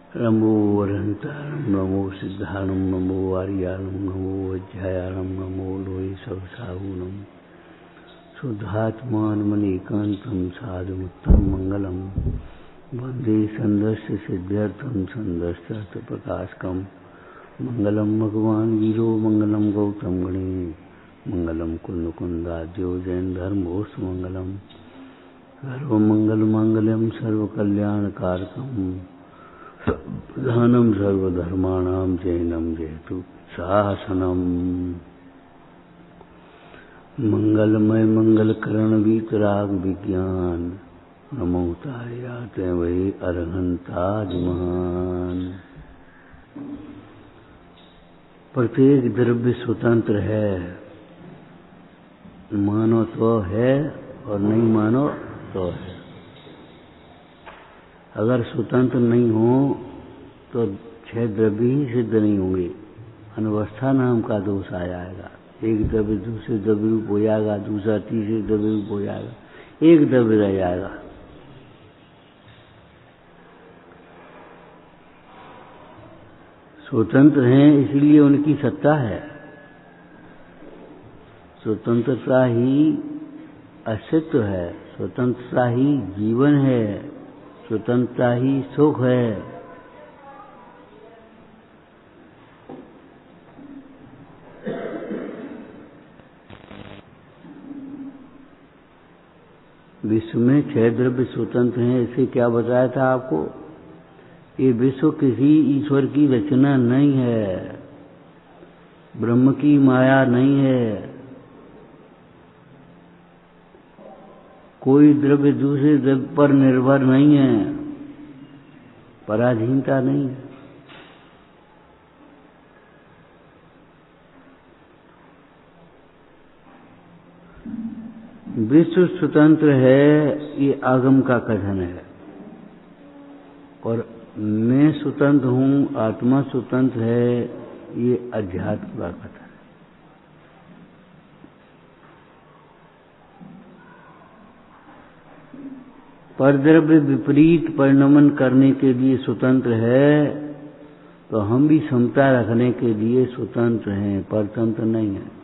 नमो वरहंतारं नमो सिद्धारणं नमो आर्याणं नमो वज्रायाणं नमो लोये सवसाहुनं शुद्धात्मानमनेकान्तं साधुमुत्तमं मंगलम वंदे संदर्श सिद्ध्यर्थं संदर्शार्थ प्रकाशकं मंगलम भगवान वीरो मंगलम गौतम गणे मंगलम कुंदकुंदाद्यो जैन धर्मोस्त मंगलम सर्वमंगल मांगल्यम सर्वकल्याणकारकम प्रधानम सर्वधर्माणां जैनम जयतु शासनम मंगलमय मंगलकरण वीतराग विज्ञान नमो तायाते वही अरहंताज महान। प्रत्येक द्रव्य स्वतंत्र है, मानो तो है और नहीं मानो तो है। अगर स्वतंत्र नहीं हो तो छह द्रव्य ही सिद्ध नहीं होंगे, अनवस्था नाम का दोष आ जाएगा। एक द्रव्य दूसरे द्रव्य रूप हो जाएगा, दूसरा तीसरे द्रव्य रूप हो जाएगा, एक द्रव्य रह जाएगा। स्वतंत्र हैं इसलिए उनकी सत्ता है। स्वतंत्रता ही अस्तित्व है, स्वतंत्रता ही जीवन है, स्वतंत्रता ही सुख है। विश्व में छह द्रव्य स्वतंत्र हैं, इसे क्या बताया था आपको? ये विश्व किसी ईश्वर की रचना नहीं है, ब्रह्म की माया नहीं है। कोई द्रव्य दूसरे द्रव्य पर निर्भर नहीं है, पराधीनता नहीं है। विश्व स्वतंत्र है, ये आगम का कथन है। और मैं स्वतंत्र हूँ, आत्मा स्वतंत्र है, ये अध्यात्म का कथन है। परद्रव्य विपरीत परिणमन करने के लिए स्वतंत्र है, तो हम भी समता रखने के लिए स्वतंत्र हैं, परतंत्र नहीं है।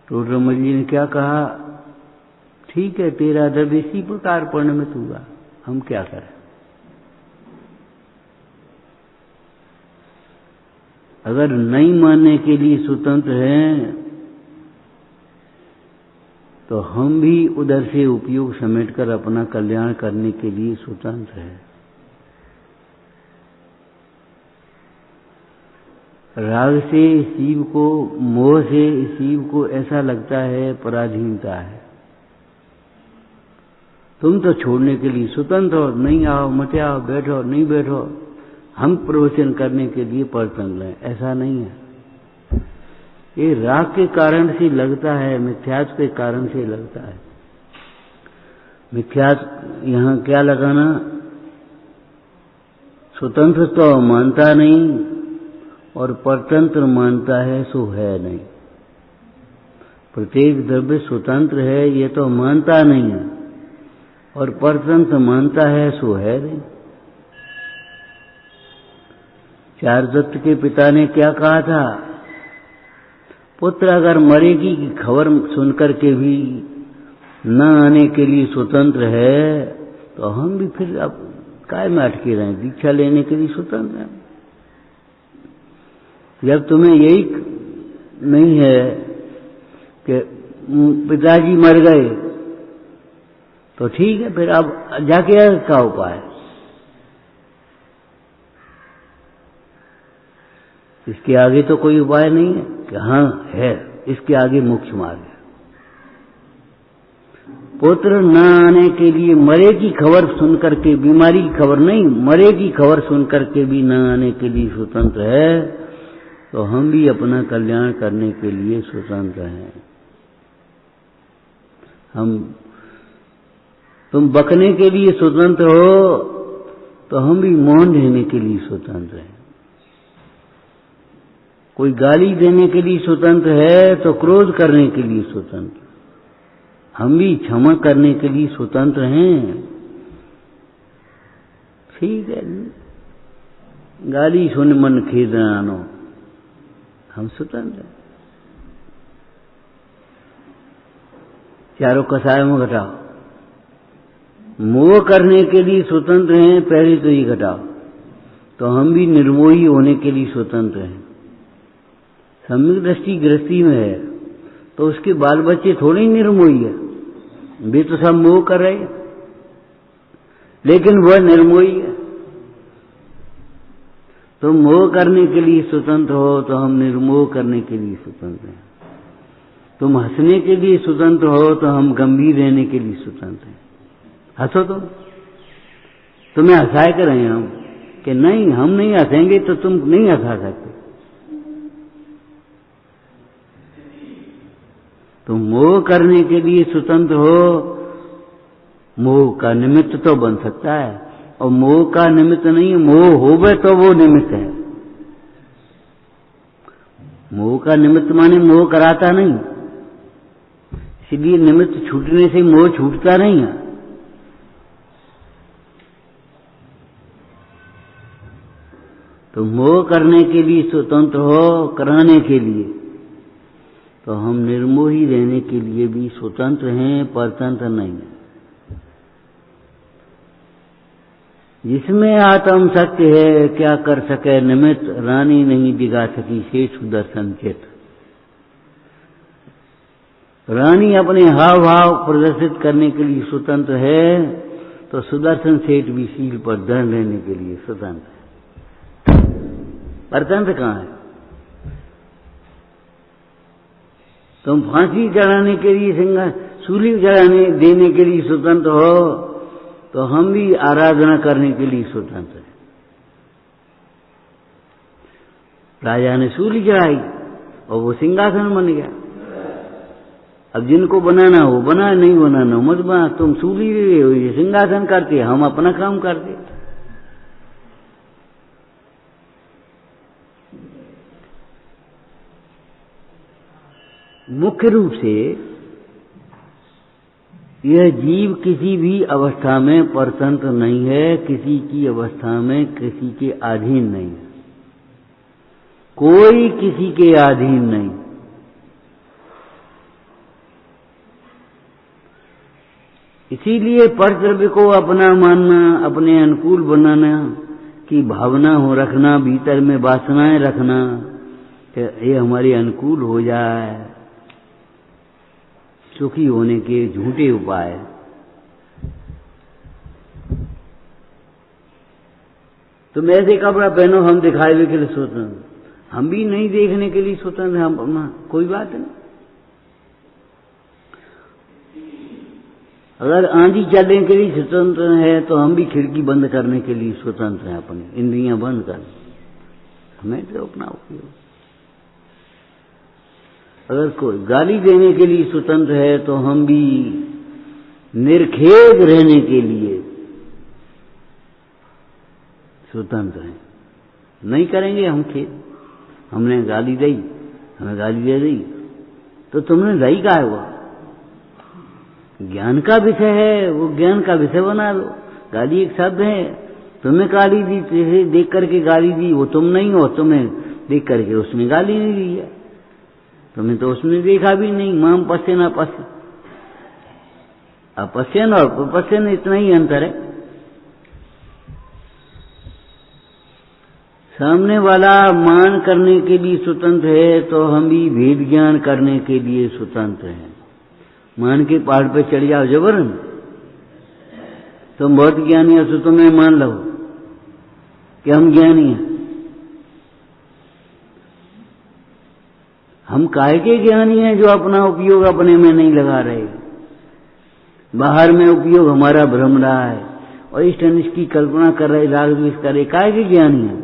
तो रमल जी ने क्या कहा? ठीक है, तेरा द्रव्य इसी प्रकार परिणमित हुआ, हम क्या करें? अगर नहीं मानने के लिए स्वतंत्र हैं तो हम भी उधर से उपयोग समेटकर अपना कल्याण करने के लिए स्वतंत्र हैं। राग से शिव को, मोह से शिव को ऐसा लगता है पराधीनता है। तुम तो छोड़ने के लिए स्वतंत्र हो, नहीं आओ मत आओ, बैठो नहीं बैठो, हम प्रवचन करने के लिए परतंत्र हैं, ऐसा नहीं है। ये राग के कारण से लगता है, मिथ्यात्व के कारण से लगता है। मिथ्यात्व यहाँ क्या लगाना? स्वतंत्र तो मानता नहीं और परतंत्र मानता है, सो है नहीं। प्रत्येक द्रव्य स्वतंत्र है ये तो मानता नहीं है, और परतंत्र मानता है, सो है नहीं। चारुदत्त के पिता ने क्या कहा था? पुत्र अगर मरेगी की खबर सुनकर के भी न आने के लिए स्वतंत्र है, तो हम भी फिर अब काय में अटके रहें, दीक्षा लेने के लिए स्वतंत्र हैं। जब तुम्हें यही नहीं है कि पिताजी मर गए, तो ठीक है, फिर अब जाके क्या उपाय? इसके आगे तो कोई उपाय नहीं है कि हाँ है, इसके आगे मुख्य मार्ग है। पुत्र न आने के लिए मरे की खबर सुनकर के, बीमारी की खबर नहीं, मरे की खबर सुनकर के भी न आने के लिए स्वतंत्र है, तो हम भी अपना कल्याण करने के लिए स्वतंत्र हैं। तुम बकने के लिए स्वतंत्र हो, तो हम भी मौन रहने के लिए स्वतंत्र हैं। कोई गाली देने के लिए स्वतंत्र है, तो क्रोध करने के लिए स्वतंत्र। हम भी क्षमा करने के लिए स्वतंत्र हैं। ठीक है, गाली सुन मन खेद आनो, हम स्वतंत्र हैं। चारों कसाय में घटाओ, मोह करने के लिए स्वतंत्र हैं, पहले तो ये घटाओ, तो हम भी निर्मोही होने के लिए स्वतंत्र हैं। सम्यक दृष्टि गृहस्थी में है तो उसके बाल बच्चे थोड़े ही निर्मोही है, वे तो सब मोह कर रहे हैं, लेकिन वह निर्मोही है। तो मोह करने के लिए स्वतंत्र हो तो हम निर्मोह करने के लिए स्वतंत्र हैं। तुम हंसने के लिए स्वतंत्र हो तो हम गंभीर रहने के लिए स्वतंत्र हैं। हंसो तुम्हें हंसाए कर रहे हैं हम, कि नहीं हम नहीं हंसेंगे तो तुम नहीं हंसा सकते। तुम मोह करने के लिए स्वतंत्र हो, मोह का निमित्त तो बन सकता है, और मोह का निमित्त नहीं है, मोह होवे तो वो निमित्त है। मोह का निमित्त माने मोह कराता नहीं, इसलिए निमित्त छूटने से मोह छूटता नहीं है। तो मोह करने के लिए स्वतंत्र हो, कराने के लिए, तो हम निर्मोही रहने के लिए भी स्वतंत्र हैं, परतंत्र नहीं है। जिसमें आत्म सत्य है, क्या कर सके निमित्त, रानी नहीं दिखा सकी शेष सुदर्शन चित। रानी अपने हाव भाव प्रदर्शित करने के लिए स्वतंत्र है, तो सुदर्शन सेठ भी शील पर दृढ़ रहने के लिए स्वतंत्र है। परतंत्र कहाँ है? तुम फांसी चढ़ाने के लिए सूली चढ़ाने देने के लिए स्वतंत्र हो, तो हम भी आराधना करने के लिए स्वतंत्र हैं। राजा ने सूली चढ़ाई और वो सिंहासन बन गया। अब जिनको बनाना हो बना, नहीं बनाना हो मत बना, तुम सूली हो, ये सिंहासन करते, हम अपना काम करते। मुख्य रूप से यह जीव किसी भी अवस्था में परतंत्र नहीं है, किसी की अवस्था में किसी के अधीन नहीं है, कोई किसी के अधीन नहीं। इसीलिए परद्रव्य को अपना मानना, अपने अनुकूल बनाना की भावना हो रखना, भीतर में वासनाएं रखना कि ये हमारे अनुकूल हो जाए, सुखी होने के झूठे उपाय। तुम ऐसे कपड़ा पहनो, हम दिखावे के लिए स्वतंत्र, हम भी नहीं देखने के लिए स्वतंत्र, हम कोई बात नहीं। अगर आंधी चलने के लिए स्वतंत्र है तो हम भी खिड़की बंद करने के लिए स्वतंत्र हैं, अपनी इंद्रियां बंद कर, हमें तो अपना उपयोग। अगर कोई गाली देने के लिए स्वतंत्र है तो हम भी निर्खेद रहने के लिए स्वतंत्र हैं। नहीं करेंगे हम खेद, हमने गाली दी, हमें गाली दे दी, तो तुमने दई का है, वो ज्ञान का विषय है, वो ज्ञान का विषय बना लो। गाली एक शब्द है, तुम्हें गाली दी, देख करके गाली दी, वो तुम नहीं हो, तुम्हें देख करके उसने गाली नहीं दी है, तुम्हें तो उसने देखा भी नहीं। माम पश्यन अपश्यन, अपश्यन और प्रपश्यन इतना ही अंतर है। सामने वाला मान करने के लिए स्वतंत्र है तो हम भी भेद ज्ञान करने के लिए स्वतंत्र हैं। मान के पहाड़ पे चढ़ जाओ जबरन, तुम बहुत ज्ञानी हो तो तुम्हें मान लो कि हम ज्ञानी हैं। हम काहे के ज्ञानी हैं जो अपना उपयोग अपने में नहीं लगा रहे, बाहर में उपयोग हमारा भ्रम रहा है और इष्ट अनिष्ट की कल्पना कर रहे, राग द्वेष कर रहे, काहे के ज्ञानी हैं?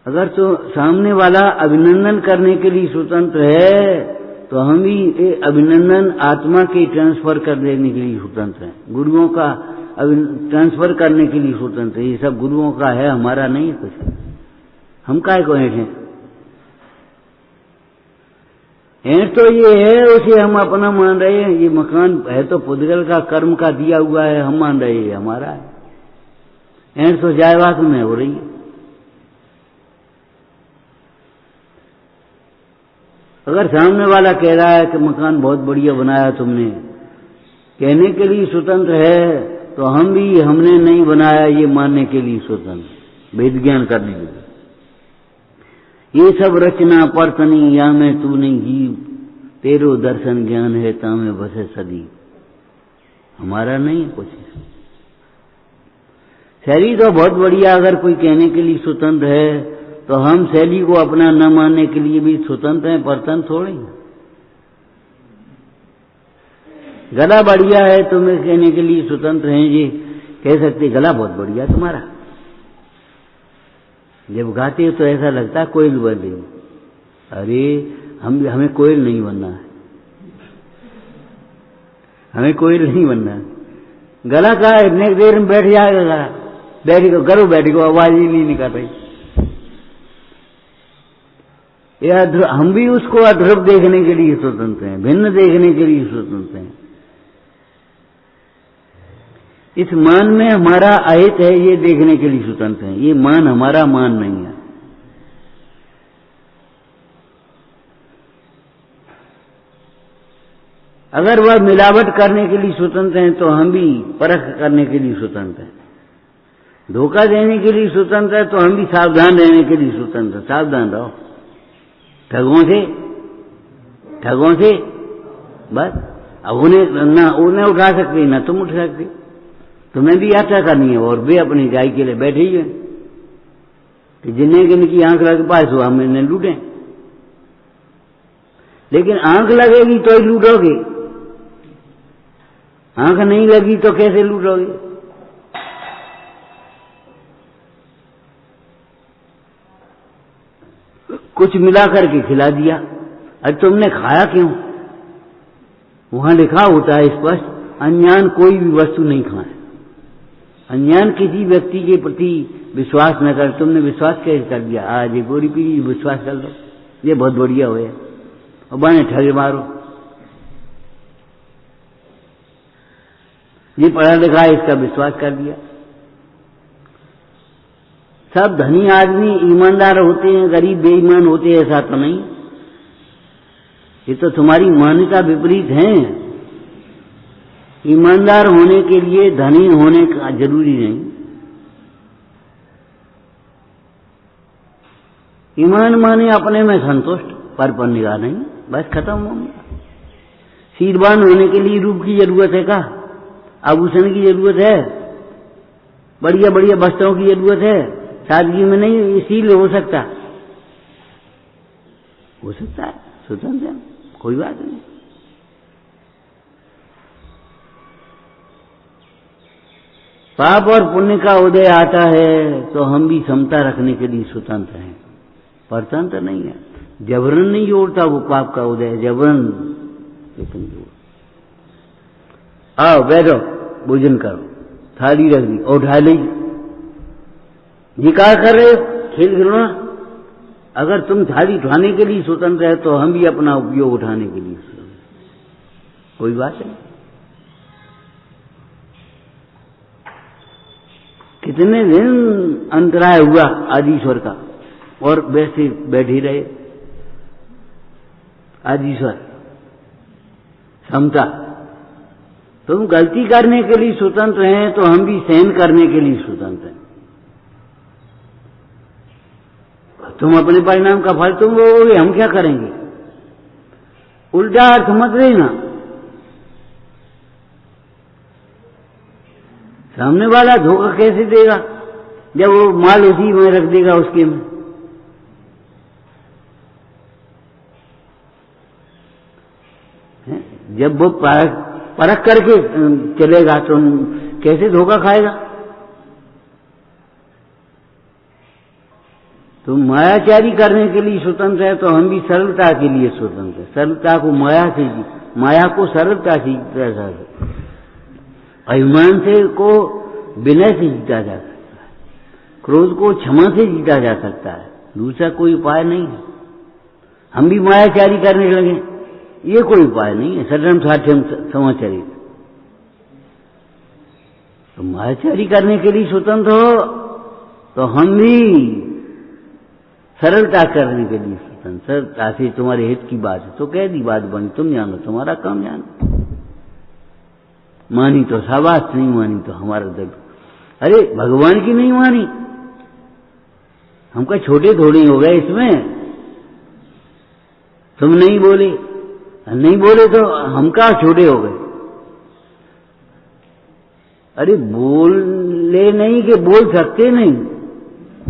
अगर तो सामने वाला अभिनंदन करने के लिए स्वतंत्र है तो हम भी अभिनंदन आत्मा के ट्रांसफर कर देने के लिए स्वतंत्र हैं। गुरुओं का ट्रांसफर करने के लिए स्वतंत्र है। ये सब गुरुओं का है, हमारा नहीं है कुछ। हम काहे को ऐठे? ऐंठ तो ये है, उसे हम अपना मान रहे हैं। ये मकान है तो पुद्गल का कर्म का दिया हुआ है, हम मान रहे हैं हमारा है। ऐंठ तो जायवाद में हो रही है। अगर सामने वाला कह रहा है कि मकान बहुत बढ़िया बनाया तुमने, कहने के लिए स्वतंत्र है, तो हम भी हमने नहीं बनाया ये मानने के लिए स्वतंत्र, वेद ज्ञान करने के लिए। ये सब रचना परतनी या में तू नहीं जीव, तेरो दर्शन ज्ञान है तामे बसे सदी। हमारा नहीं है कुछ। शैली तो बहुत बढ़िया, अगर कोई कहने के लिए स्वतंत्र है तो हम शैली को अपना न मानने के लिए भी स्वतंत्र हैं, परतंत्र थोड़े। गला बढ़िया है तुम्हें कहने के लिए स्वतंत्र हैं, ये कह सकते गला बहुत बढ़िया तुम्हारा। जब गाते हो तो ऐसा लगता है कोयल बन रही। अरे हमें कोयल नहीं बनना है, हमें कोयल नहीं बनना है। गला का इतने देर में बैठ जाएगा गला, बैठेगा करो बैठेगा, आवाज ही नहीं निकल रही। हम भी उसको अध्रुव देखने के लिए स्वतंत्र हैं, भिन्न देखने के लिए स्वतंत्र हैं। इस मान में हमारा अहित है, ये देखने के लिए स्वतंत्र है। ये मान हमारा मान नहीं है। अगर वह मिलावट करने के लिए स्वतंत्र हैं तो हम भी परख करने के लिए स्वतंत्र हैं। धोखा देने के लिए स्वतंत्र है तो हम भी सावधान रहने के लिए स्वतंत्र। सावधान रहो ठगों से बस। अब उन्हें उठा सकते ना तुम उठ सकते। तुम्हें भी यात्रा करनी है और वे अपनी गाय के लिए बैठे ही हैं कि जिन्हें जिनकी आंख लगे पास हो हम इन्हें लूटें। लेकिन आंख लगेगी तो ही लूटोगे, आंख नहीं लगी तो कैसे लूटोगे? कुछ मिला करके खिला दिया, अरे तुमने खाया क्यों? वहां लिखा होता है स्पष्ट, अज्ञान कोई भी वस्तु नहीं खाए। अज्ञान किसी व्यक्ति के प्रति विश्वास न कर। तुमने विश्वास कैसे कर दिया? आज ये गोरी पीली विश्वास कर लो, ये बहुत बढ़िया हो है, और बने ठगे मारो। ये पढ़ा लिखा है, इसका विश्वास कर दिया। सब धनी आदमी ईमानदार होते हैं, गरीब बेईमान होते हैं, ऐसा तो नहीं। ये तो तुम्हारी मान्यता विपरीत है। ईमानदार होने के लिए धनी होने का जरूरी नहीं। ईमान माने अपने में संतुष्ट, पर निगाह नहीं, बस खत्म हो गया। शीलवान होने के लिए रूप की जरूरत है, का आभूषण की जरूरत है, बढ़िया बढ़िया वस्त्रों की जरूरत है। सादगी में नहीं शील हो सकता है, स्वतंत्र है, कोई बात नहीं। पाप और पुण्य का उदय आता है तो हम भी समता रखने के लिए स्वतंत्र हैं, परतंत्र नहीं है। जबरन नहीं जोड़ता वो पाप का उदय, जबरन लेकिन जोड़। आओ बैठो, भोजन करो, थाली रख दी और उठा ली। ये क्या कर रहे हो? खेल खिलौना। अगर तुम थाली उठाने के लिए स्वतंत्र है तो हम भी अपना उपयोग उठाने के लिए स्वतंत्र, कोई बात नहीं। कितने दिन अंतराय हुआ आदिश्वर का, और वैसे बैठे रहे। आदिश्वर समता। तुम गलती करने के लिए स्वतंत्र हैं तो हम भी सहन करने के लिए स्वतंत्र हैं। तुम अपने परिणाम का फल तुम भोगोगे, हम क्या करेंगे? उल्टा अर्थ मत लेना। सामने वाला धोखा कैसे देगा जब वो माल उसी में रख देगा उसके में? जब वो परख करके चलेगा तो कैसे धोखा खाएगा? तो मायाचारी करने के लिए स्वतंत्र है तो हम भी सरलता के लिए स्वतंत्र है। सरलता को माया को सरलता से जीता जा सकता है, अभिमान से को विनय से जीता जा सकता है, क्रोध को क्षमा से जीता जा सकता है। दूसरा कोई उपाय नहीं है। हम भी मायाचारी करने लगे ये कोई उपाय नहीं है। सठम साठ्यम समाचरित, तुम आचार्य करने के लिए स्वतंत्र हो तो हम भी सरलता करने के लिए स्वतंत्र। सरलता से तुम्हारे हित की बात है तो कह दी, बात बनी, तुम जानो, तुम्हारा काम जानो। मानी तो शाबाश, नहीं मानी तो हमारा दर्द। अरे भगवान की नहीं मानी, हम क्या छोटे थोड़ी हो गए इसमें? तुम नहीं बोले, नहीं बोले तो हम क्या छोटे हो गए? अरे बोले नहीं कि बोल सकते नहीं,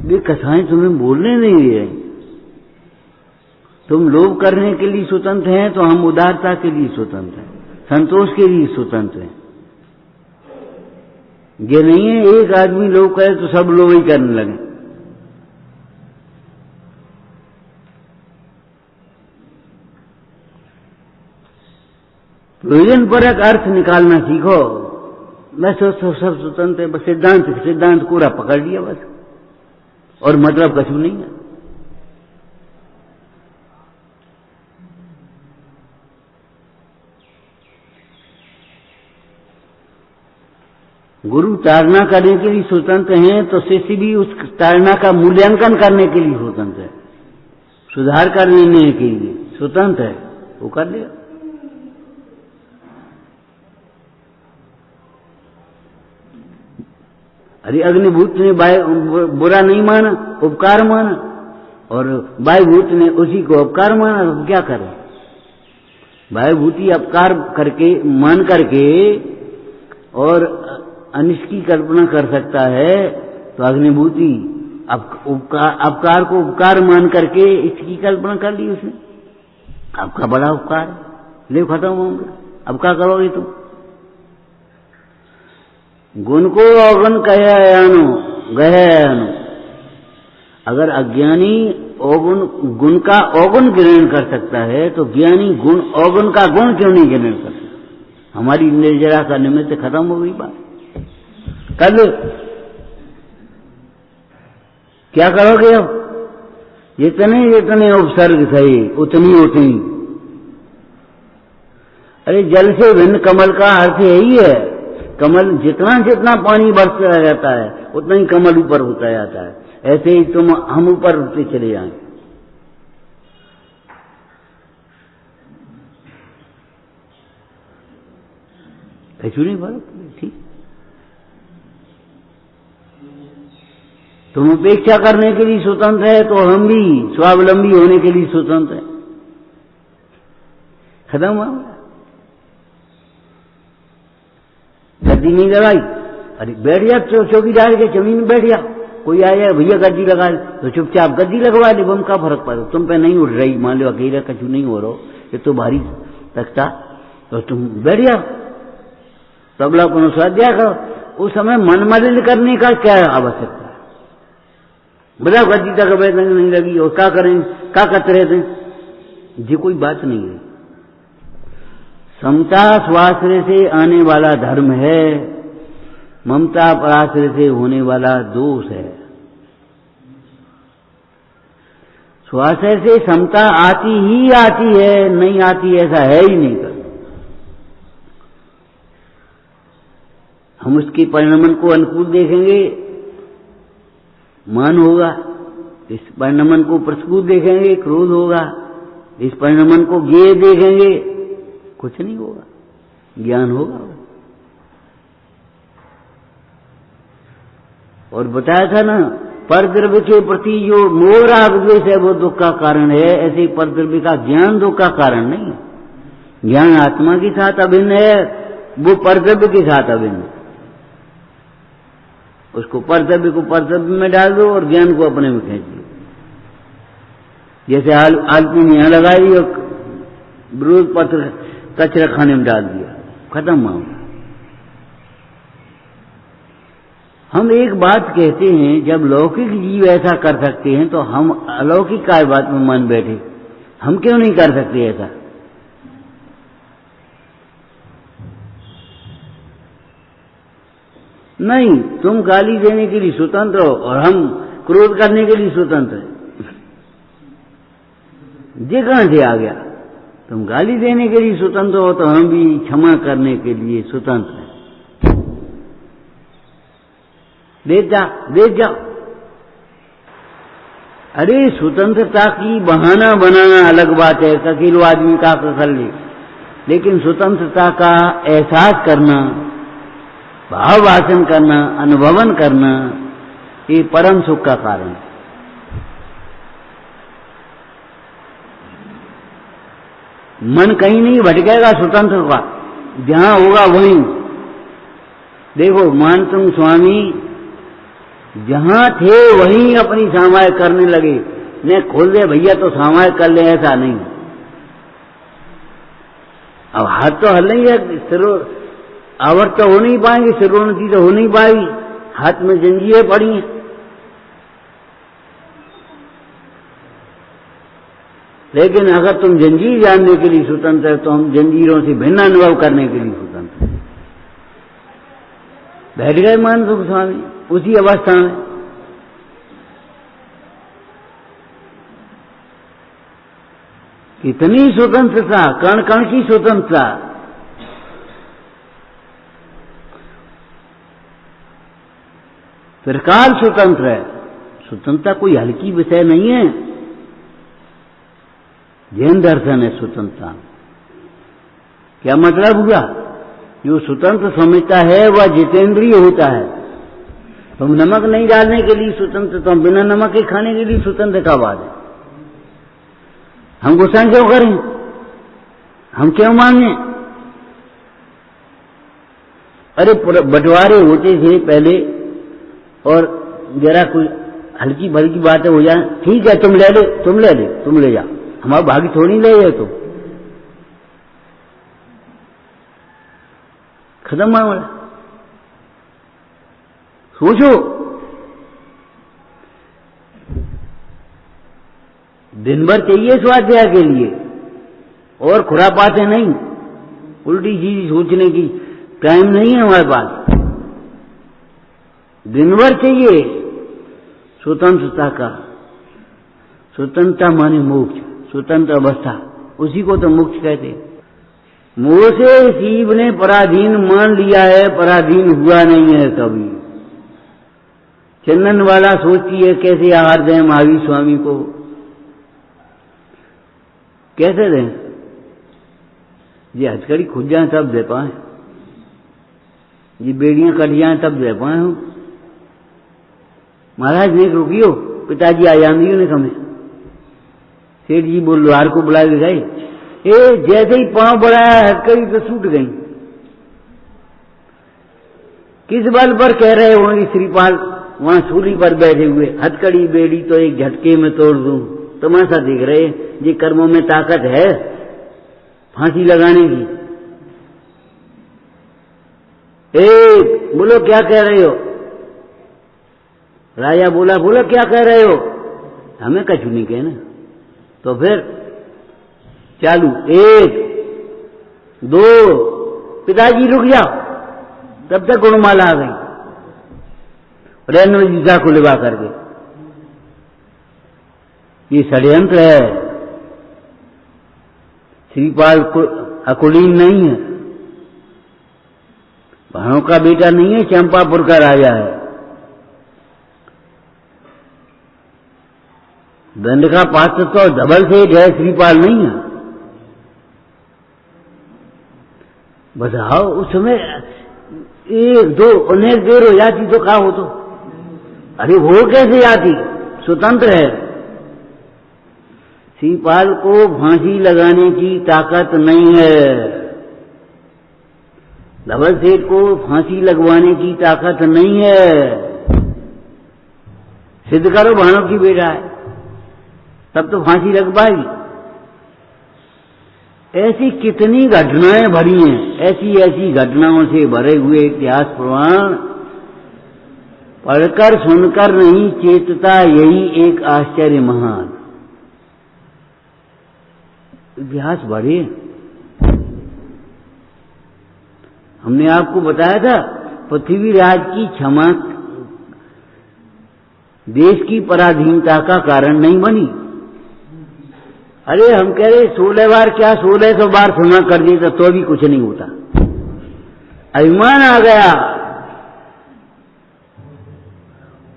ये कथाएं तुम्हें बोलने नहीं दे रही। तुम लोभ करने के लिए स्वतंत्र हैं तो हम उदारता के लिए स्वतंत्र हैं, संतोष के लिए स्वतंत्र हैं। ये नहीं है एक आदमी लोभ करे तो सब लोभ ही करने लगे। प्रयोजन परक अर्थ निकालना सीखो। मैं सोचता सब स्वतंत्र है, बस सिद्धांत पूरा पकड़ लिया बस, और मतलब कछु नहीं है। गुरु ताड़ना करने के लिए स्वतंत्र हैं तो शिष्य भी उस ताड़ना का मूल्यांकन करने के लिए स्वतंत्र है, सुधार करने के लिए स्वतंत्र है, वो कर लेगा। अरे अग्निभूत ने बुरा नहीं माना, उपकार माना, और वायुभूत ने उसी को उपकार माना, तो क्या करे? वायुभूति अपकार करके मान करके और अनिष्ट की कल्पना कर सकता है, तो अग्निभूति अपकार को उपकार मान करके इसकी कल्पना कर ली उसने। आपका बड़ा उपकार है, ले खत्म होंगे, अब क्या करोगे तुम? गुण को अवगुण कहे अनु गहे अनु। अगर अज्ञानी गुण का अवगुण ग्रहण कर सकता है तो ज्ञानी गुण अवगुण का गुण क्यों नहीं ग्रहण कर सकता? हमारी निर्जरा का निमित्त खत्म हो गई बात। कल क्या करोगे अब? जितने उपसर्ग थे उतनी। अरे जल से भिन्न कमल का अर्थ यही है, कमल जितना पानी बरसता जाता है उतना ही कमल ऊपर होता जाता है। ऐसे ही हम ऊपर उठते चले जाएं। कछु नहीं फर्क, ठीक। तुम उपेक्षा करने के लिए स्वतंत्र है तो हम भी स्वावलंबी होने के लिए स्वतंत्र है। खत्म हुआ। गद्दी नहीं लगाई, अरे बैठ जा, चौकीदार के जमीन में बैठ जा। कोई आया भैया गद्दी लगा तो चुपचाप गद्दी लगवा दे, हम का फर्क पड़ा? तुम पे नहीं उठ रही, मान लो अकेला कछु नहीं हो रहा, ये तो भारी तख्ता, तो तुम बैठ जाओ, तबला को स्वाध्याय करो। उस समय मन मलिन करने का क्या आवश्यकता है? बताओ गद्दी तक बैठने नहीं लगी और क्या करें, क्या करते रहते? ये कोई बात नहीं है। समता स्वाश्रय से आने वाला धर्म है, ममता पराश्रय से होने वाला दोष है। स्वाश्रय से समता आती ही आती है, नहीं आती ऐसा है ही नहीं। हम उसके परिणमन को अनुकूल देखेंगे, मान होगा। इस परिणमन को प्रतिकूल देखेंगे, क्रोध होगा। इस परिणमन को ज्ञेय देखेंगे, कुछ नहीं होगा, ज्ञान होगा। और बताया था ना, परद्रव्य के प्रति जो मोह राग द्वेष है वो दुख का कारण है, ऐसे ही परद्रव्य का ज्ञान दुख का कारण नहीं है। ज्ञान आत्मा के साथ अभिन्न है, वो परद्रव्य के साथ अभिन्न है। उसको परद्रव्य को परद्रव्य में डाल दो और ज्ञान को अपने में खींच लो। जैसे आलपी ने यहां लगा दी और विरोध पत्र कचरा खाने में डाल दिया, खत्म मामला। हम एक बात कहते हैं, जब लौकिक जीव ऐसा कर सकते हैं तो हम अलौकिक काय बात में मन बैठे, हम क्यों नहीं कर सकते ऐसा? नहीं, तुम गाली देने के लिए स्वतंत्र हो और हम क्रोध करने के लिए स्वतंत्र हैं। ये कहां से आ गया? तुम गाली देने के लिए स्वतंत्र हो तो हम भी क्षमा करने के लिए स्वतंत्र हैं। देख जाओ। अरे स्वतंत्रता की बहाना बनाना अलग बात है, अकेलो आदमी का कर ले, लेकिन स्वतंत्रता का एहसास करना, भाव वासन करना, अनुभवन करना, ये परम सुख का कारण है। मन कहीं नहीं भटकेगा स्वतंत्र का, जहां होगा वहीं। देखो मानसिंह स्वामी जहां थे वहीं अपनी सामायिक करने लगे, ने खोल दे भैया तो सामायिक कर ले, ऐसा नहीं। अब हाथ तो हल नहीं है, आवृत तो हो नहीं पाएंगे, सिरोन्नति तो हो नहीं पाएगी, हाथ में जंजीरें पड़ी हैं। लेकिन अगर तुम जंजीर जानने के लिए स्वतंत्र है तो हम जंजीरों से भिन्न अनुभव करने के लिए स्वतंत्र हैं। बैठ गए मानसिंह स्वामी उसी अवस्था में। कितनी स्वतंत्रता, कण कण की स्वतंत्रता। त्रिकाल स्वतंत्र है। स्वतंत्रता कोई हल्की विषय नहीं है। जैन दर्शन है स्वतंत्रता। क्या मतलब हुआ? जो स्वतंत्र समझता है वह जितेंद्रिय होता है। तुम नमक नहीं डालने के लिए स्वतंत्र, तुम बिना नमक के खाने के लिए स्वतंत्र का बात है। हम गुस्सा क्यों करें? हम क्यों मांगे? अरे बंटवारे होते थे पहले, और जरा कोई हल्की भल्की बातें हो जाए, ठीक है तुम ले ले, तुम ले ले, तुम ले जा, हमारा भागी थोड़ी ले जाए, तो खत्म मामला। सोचो, दिन भर चाहिए स्वाध्याय के लिए, और खुरापाते नहीं, उल्टी चीज सोचने की टाइम नहीं है हमारे पास। दिन भर चाहिए स्वतंत्रता का। स्वतंत्रता माने मोक्ष, स्वतंत्र अवस्था, उसी को तो मोक्ष कहते हैं। मोह से शिव ने पराधीन मान लिया है, पराधीन हुआ नहीं है कभी। चंदन वाला सोचती है कैसे आहार दें महावीर स्वामी को, कैसे दें? ये हथकड़ी खुद जाए तब दे पाए, ये बेड़ियां कट जाए तब दे पाए हम। महाराज देख रुकियो, पिताजी आ जाएंगे उन्हें कमे। सेठ जी बुलवार को बुला के गए, जैसे ही पांव बढ़ाया हथकड़ी तो छूट गई। किस बल पर कह रहे होंगे श्रीपाल वहां सूली पर बैठे हुए, हथकड़ी बेड़ी तो एक झटके में तोड़ दूं। तमाशा देख रहे, ये कर्मों में ताकत है फांसी लगाने की। बोलो क्या कह रहे हो? राजा बोला, बोलो क्या कह रहे हो? हमें कछु नहीं कहना। तो फिर चालू, 1 2, पिताजी रुक जाओ। तब तक गुणमाला आ गई, रेणुजीजा को लिवा करके। ये षड्यंत्र है। श्रीपाल को अकुलीन नहीं है, भाणों का बेटा नहीं है, चंपापुर का राजा है। दंड का पात्र तो धबल सेठ है, श्रीपाल नहीं है। बताओ उस समय 1 2 अनेक देर हो जाती तो क्या हो? तो अरे वो कैसे जाती? स्वतंत्र है। श्रीपाल को फांसी लगाने की ताकत नहीं है, धवल सेठ को फांसी लगवाने की ताकत नहीं है। सिद्ध करो भाणों की बेटा है, तब तो फांसी लग पाएगी। ऐसी कितनी घटनाएं भरी हैं, ऐसी ऐसी घटनाओं से भरे हुए इतिहास पुराण पढ़कर सुनकर नहीं चेतता, यही एक आश्चर्य महान। इतिहास भरे। हमने आपको बताया था पृथ्वीराज की क्षमा देश की पराधीनता का कारण नहीं बनी, अरे हम कह रहे 16 बार क्या 1600 बार क्षमा कर दी तो भी कुछ नहीं होता। अभिमान आ गया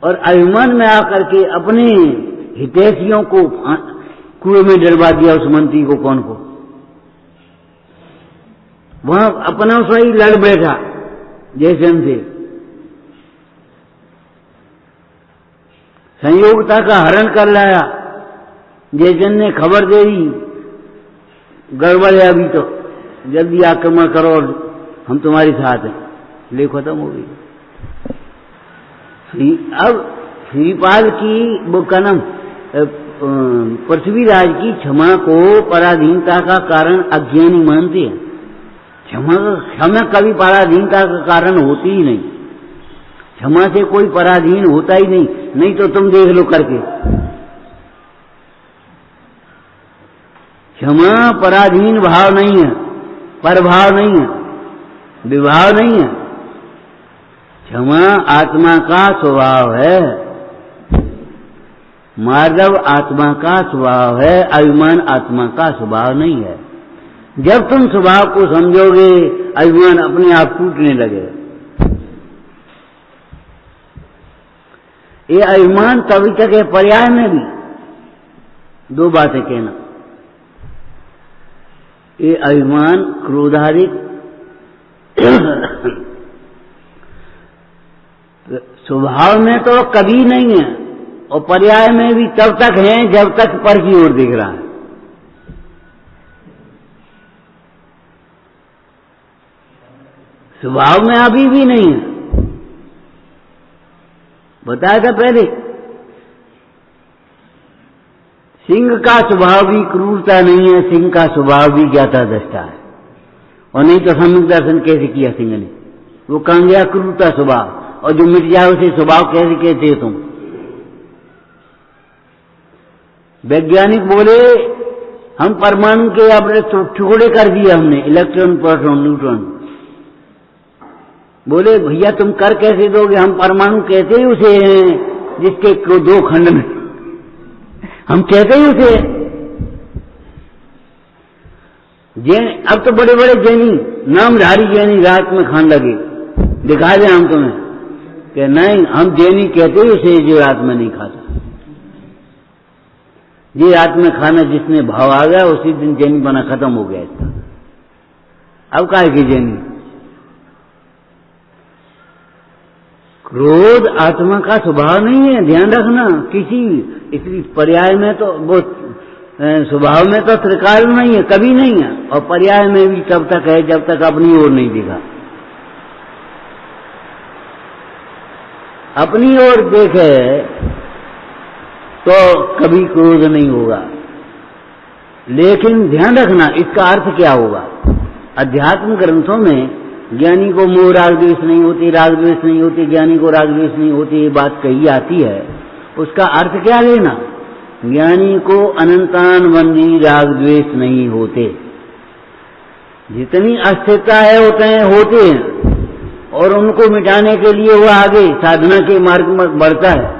और अभिमान में आकर के अपने हितैषियों को कुएं में डलवा दिया, उस मंत्री को, कौन को, वहां अपना से ही लड़ बैठा जयचंद से, संयोगता का हरण कर लाया। जयचंद ने खबर दे दी, गड़बड़ है अभी तो, जल्दी आक्रमण करो और हम तुम्हारे साथ हैं। ले खत्म हो गई। अब श्रीपाल की वो का नाम पृथ्वीराज की क्षमा को पराधीनता का कारण अज्ञानी मानते हैं। क्षमा कभी पराधीनता का कारण होती ही नहीं। क्षमा से कोई पराधीन होता ही नहीं, नहीं तो तुम देख लो करके। क्षमा पराधीन भाव नहीं है, परभाव नहीं है, विभाव नहीं है। क्षमा आत्मा का स्वभाव है, मार्दव आत्मा का स्वभाव है, अभिमान आत्मा का स्वभाव नहीं है। जब तुम स्वभाव को समझोगे अभिमान अपने आप टूटने लगेगा। ये अभिमान तभी तक है, पर्याय में भी दो बातें कहना। ये अभिमान क्रोधाधिक स्वभाव में तो कभी नहीं है, और पर्याय में भी तब तक है जब तक पर की ओर दिख रहा है। स्वभाव में अभी भी नहीं है। बताया था पहले, सिंह का स्वभाव भी क्रूरता नहीं है, सिंह का स्वभाव भी ज्ञाता दृष्टा है। और नहीं तो सम्यक दर्शन कैसे किया सिंह ने? वो कहां गया क्रूरता स्वभाव, और जो मिट जाए उसे स्वभाव कैसे कहते हो तुम? वैज्ञानिक बोले हम परमाणु के अपने टुकड़े कर दिए हमने, इलेक्ट्रॉन, प्रोटॉन, न्यूट्रॉन। बोले भैया तुम कर कैसे दोगे? हम परमाणु कहते ही उसे हैं जिसके दो खंड में, हम कहते ही उसे। जैन अब तो बड़े बड़े जैनी, नामधारी जैनी रात में खान लगे, दिखा दे हम तुम्हें कि नहीं, हम जैनी कहते ही उसे जो रात में नहीं खाता। ये रात में खाना जिसने भाव आ गया उसी दिन जैनी बना, खत्म हो गया इसका। अब काहे की जैनी? क्रोध आत्मा का स्वभाव नहीं है, ध्यान रखना। किसी इसलिए पर्याय में तो वो स्वभाव में तो त्रिकाल नहीं है, कभी नहीं है, और पर्याय में भी तब तक है जब तक अपनी ओर नहीं दिखा। अपनी ओर देखे तो कभी क्रोध नहीं होगा। लेकिन ध्यान रखना इसका अर्थ क्या होगा। अध्यात्म ग्रंथों में ज्ञानी को मोह राग द्वेष नहीं होती, राग द्वेष नहीं होती, ज्ञानी को राग द्वेष नहीं होती, ये बात कही आती है। उसका अर्थ क्या लेना? ज्ञानी को अनंतानबंदी राग द्वेष नहीं होते। जितनी अस्थिरता है उतने होते हैं, और उनको मिटाने के लिए वो आगे साधना के मार्ग में बढ़ता है।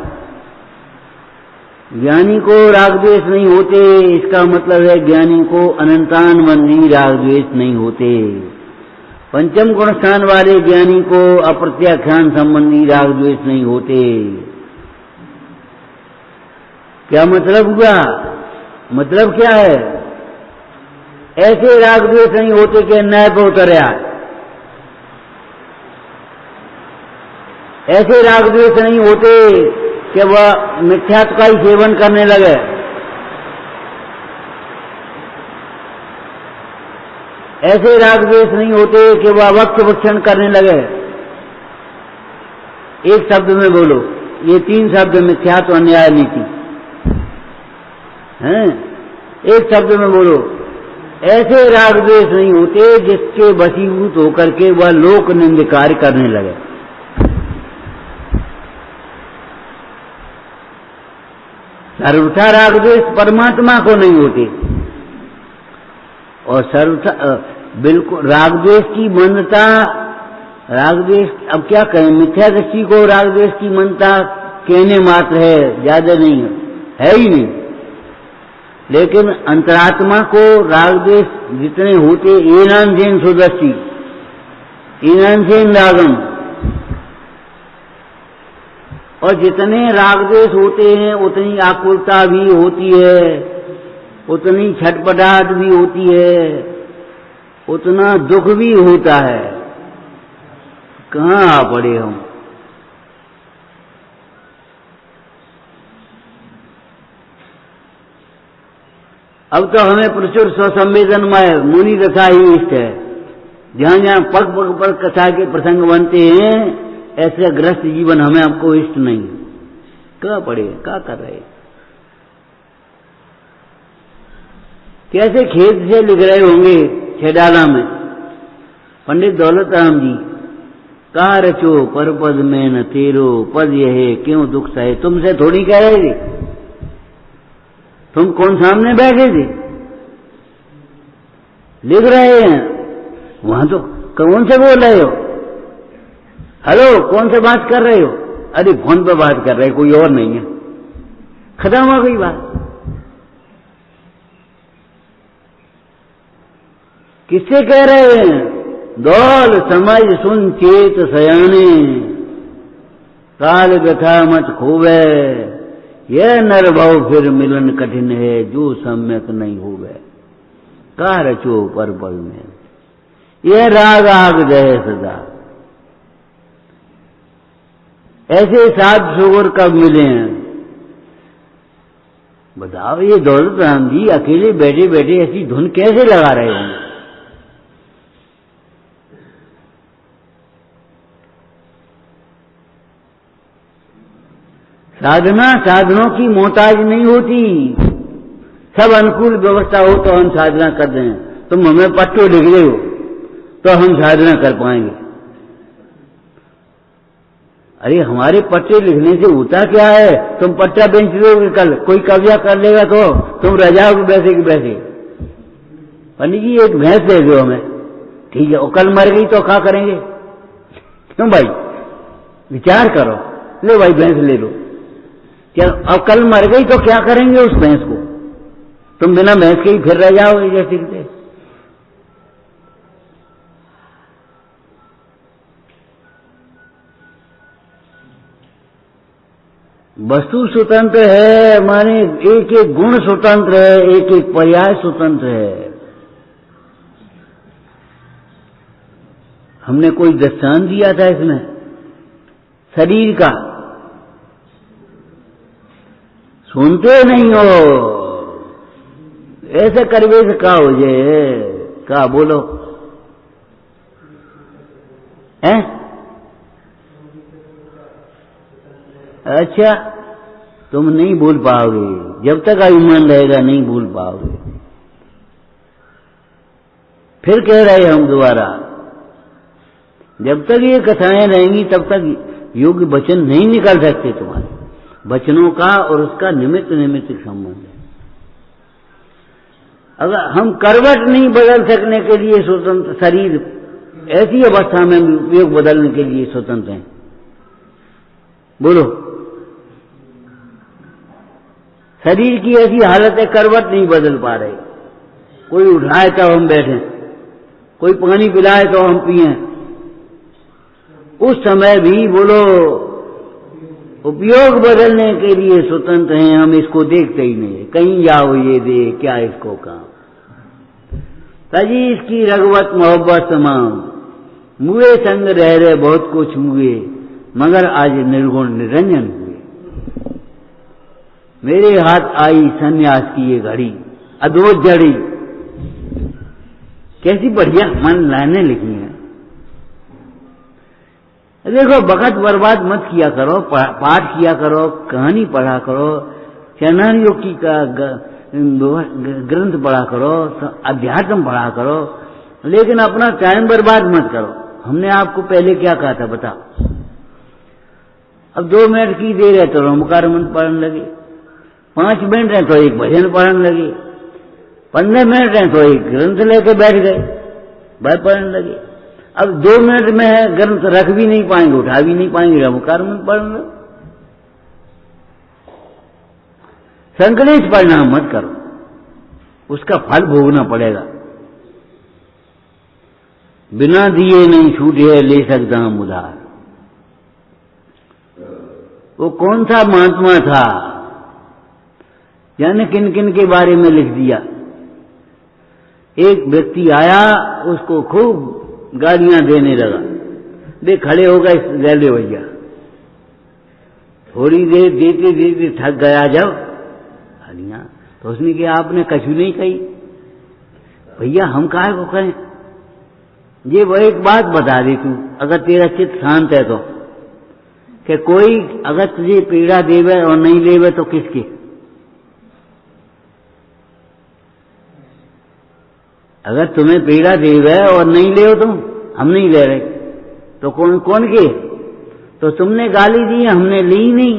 ज्ञानी को राग द्वेष नहीं होते, इसका मतलब है ज्ञानी को अनंतानबंदी राग द्वेष नहीं होते। पंचम गुण स्थान वाले ज्ञानी को अप्रत्याख्यान संबंधी राग द्वेष नहीं होते। क्या मतलब हुआ? मतलब क्या है? ऐसे राग द्वेष नहीं होते कि न्याय पर उतर आए, ऐसे राग द्वेष नहीं होते कि वह मिथ्यात्व का ही सेवन करने लगे, ऐसे राग द्वेष नहीं होते कि वह वक्त भक्षण करने लगे। एक शब्द में बोलो, ये तीन शब्द मिथ्यात्व, अन्याय, नीति हैं। एक शब्द में बोलो, ऐसे राग द्वेष नहीं होते जिसके वशीभूत होकर के वह लोक निंद कार्य करने लगे। सर्वथा राग द्वेष परमात्मा को नहीं होते, और सर्वथा बिल्कुल राग द्वेष की मंदता, राग द्वेष अब क्या कहें, मिथ्या दृष्टि को राग द्वेष की मंदता कहने मात्र है, ज्यादा नहीं है ही नहीं। लेकिन अंतरात्मा को राग द्वेष जितने होते एनांसेन सुदर्शी एनांसेन रागम, और जितने राग द्वेष होते हैं उतनी आकुलता भी होती है, उतनी छटपटाहट भी होती है, उतना दुख भी होता है। कहाँ आ पड़े हम। अब तो हमें प्रचुर स्वसंवेदनमय मुनि दशा ही इष्ट है। जहां जहां पग पग पर कथा के प्रसंग बनते हैं ऐसे ग्रस्त जीवन हमें आपको इष्ट नहीं। क्या पड़े, क्या कर रहे, कैसे खेत से लिख रहे होंगे छेडाला में पंडित दौलत राम जी, कहा रचो पर पद में न तेरो पद यह क्यों दुख सहे। तुमसे थोड़ी कह रहे थे, तुम कौन सामने बैठे थे, लिख रहे हैं वहां तो कौन से बोल रहे हो, हेलो कौन से बात कर रहे हो, अरे फोन पे बात कर रहे, कोई और नहीं है, खत्म हो गई बात। किससे कह रहे हैं, दौल समझ सुन चेत सयाने काल व्यथा मत खोवे, यह नर भव फिर मिलन कठिन है जो सम्यक नहीं होवे। कहा रचो पर पल में यह राग आग दहे सदा। ऐसे साध सुगुर कब मिले हैं बताओ। ये दौलत राम जी अकेले बैठे बैठे ऐसी धुन कैसे लगा रहे होंगे। साधना साधनों की मोहताज नहीं होती, सब अनुकूल व्यवस्था हो तो हम साधना कर दें। तुम हमें पट्टो लिख रहे हो तो हम साधना कर पाएंगे। अरे हमारे पट्टे लिखने से होता क्या है, तुम पट्टा बेच दोगे, कल कोई कब्जा कर लेगा तो तुम रह जाओगे वैसे की वैसे। पंडित जी एक भैंस दे दो हमें, ठीक है, और कल मर गई तो क्या करेंगे। क्यों भाई, विचार करो, ले भाई भैंस ले लो, क्या अब कल मर गई तो क्या करेंगे उस भैंस को। तुम बिना भैंस के ही फिर रह जाओगे जैसे कि। वस्तु स्वतंत्र है, माने एक एक गुण स्वतंत्र है, एक एक पर्याय स्वतंत्र है। हमने कोई दृष्टांत दिया था इसमें शरीर का, सुनते नहीं हो, ऐसे करवे से का हो जाए, का बोलो हैं। अच्छा तुम नहीं भूल पाओगे, जब तक अभिमान रहेगा नहीं भूल पाओगे। फिर कह रहे हम दोबारा, जब तक ये कथाएं रहेंगी तब तक योग्य वचन नहीं निकल सकते तुम्हारे। वचनों का और उसका निमित्त संबंध है। अगर हम करवट नहीं बदल सकने के लिए स्वतंत्र, शरीर ऐसी अवस्था में उपयोग बदलने के लिए स्वतंत्र हैं, बोलो। शरीर की ऐसी हालत है करवट नहीं बदल पा रहे, कोई उठाए तो हम बैठे, कोई पानी पिलाए तो हम पिए, उस समय भी बोलो उपयोग बदलने के लिए स्वतंत्र हैं। हम इसको देखते ही नहीं, कहीं जाओ ये दे क्या इसको काम, तजी इसकी रगवत मोहब्बत तमाम, मुए संग रह रहे बहुत कुछ मुए, मगर आज निर्गुण निरंजन हुए। मेरे हाथ आई सन्यास की ये घड़ी, अद्भुत जड़ी, कैसी बढ़िया मन लाने लिखी है। देखो वक़्त बर्बाद मत किया करो, पाठ किया करो, कहानी पढ़ा करो, चैनानियों की ग्रंथ पढ़ा करो, अध्यात्म पढ़ा करो, लेकिन अपना टाइम बर्बाद मत करो। हमने आपको पहले क्या कहा था बताओ। अब 2 मिनट की देर है तो रोमकार मंत्र पढ़ने लगे, 5 मिनट है तो एक भजन पढ़ने लगे, 15 मिनट है तो एक ग्रंथ लेके बैठ गए, वह पढ़ने लगे। अब 2 मिनट में ग्रंथ रख भी नहीं पाएंगे, उठा भी नहीं पाएंगे, रोमकार मंत्र पढ़ने लगे। संकलेश परिणाम मत करो, उसका फल भोगना पड़ेगा। बिना दिए नहीं छूटे ले सकता हम उधार। वो कौन सा महात्मा था, यानी किन किन के बारे में लिख दिया। एक व्यक्ति आया, उसको खूब गालियां देने लगा। देख खड़े हो गए, ले ले भैया। थोड़ी देर देते देते थक गया जब गालियां, तो उसने कहा आपने कछु नहीं कही। भैया हम काहे को कहें, ये वो एक बात बता दे तू, अगर तेरा चित्त शांत है तो, कि कोई अगर तुझे पीड़ा देवे और नहीं लेवे तो किसके? अगर तुम्हें पीड़ा देवे और नहीं ले तुम, हम नहीं ले रहे, तो कौन कौन के? तो तुमने गाली दी, हमने ली नहीं।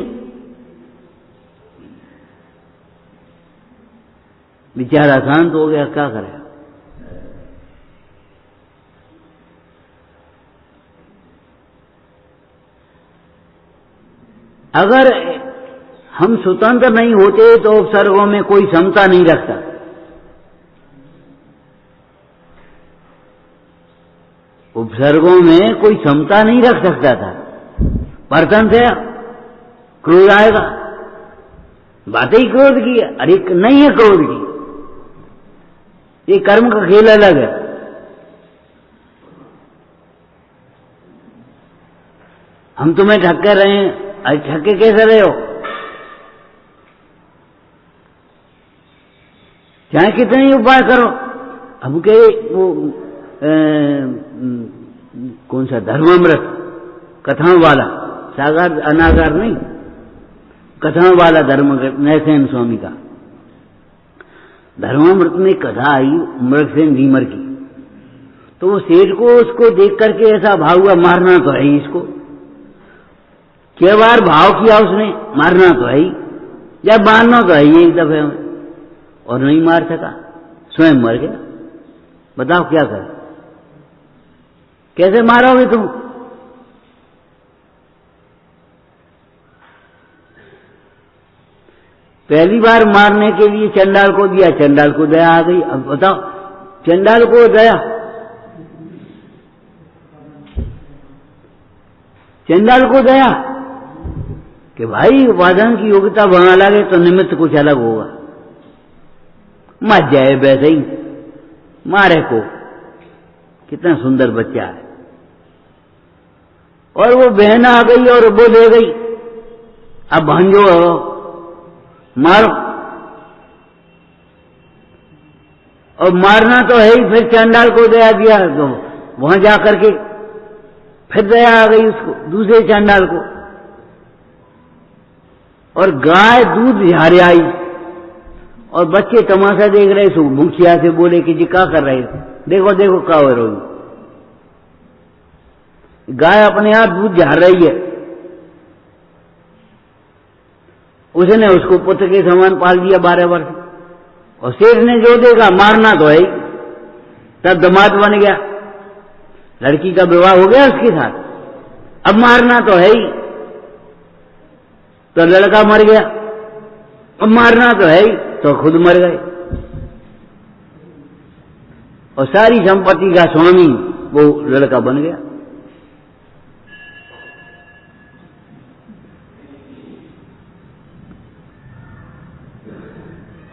बेचारा शांत हो गया, क्या करे। अगर हम स्वतंत्र नहीं होते तो उपसर्गों में कोई क्षमता नहीं रखता। उपसर्गों में कोई क्षमता नहीं रख सकता था। बर्तन से क्रोध आएगा, बातें ही क्रोध की है। अरे नहीं है क्रोध की, ये कर्म का खेल अलग है। हम तुम्हें ठक्के रहे हैं, अरे ठक्के कैसे रहे हो? चाहे कितने ही उपाय करो। अब के वो कौन सा धर्मामृत कथाओं वाला, सागर अनागार नहीं, कथाओं वाला धर्मामृत नरसेन स्वामी का धर्मामृत में कथा आई मृगसेन धीमर की। तो वो सेठ को उसको देख करके ऐसा भाव हुआ, मारना तो है ही इसको। कई बार भाव किया उसने, मारना तो है ही या मारना तो है ही एक दफे में, और नहीं मार सका, स्वयं मर गया। बताओ क्या करे, कैसे मारोगे तुम? पहली बार मारने के लिए चंडाल को दिया, चंडाल को दया आ गई। अब बताओ, चंडाल को दया, चंडाल को दया कि भाई वादन की योग्यता वहां लगे तो निमित्त कुछ अलग होगा, मत जाए वैसे ही मारे को। कितना सुंदर बच्चा है। और वो बहन आ गई और वो ले गई, अब भांजो मारो, और मारना तो है ही। फिर चंडाल को दया दिया, तो वहां जाकर के फिर दया आ गई उसको, दूसरे चंडाल को। और गाय दूध झारे आई और बच्चे तमाशा देख रहे। सो मुखिया से बोले कि जी क्या कर रहे थे, देखो देखो क्या हो रही। गाय अपने आप दूध झार रही है, उसने उसको पुत्र के समान पाल दिया 12 वर्ष। और शेर ने जो देखा, मारना तो है ही, तब दामाद बन गया, लड़की का विवाह हो गया उसके साथ। अब मारना तो है ही, तो लड़का मर गया। अब मारना तो है ही, तो खुद मर गए। और सारी संपत्ति का स्वामी वो लड़का बन गया।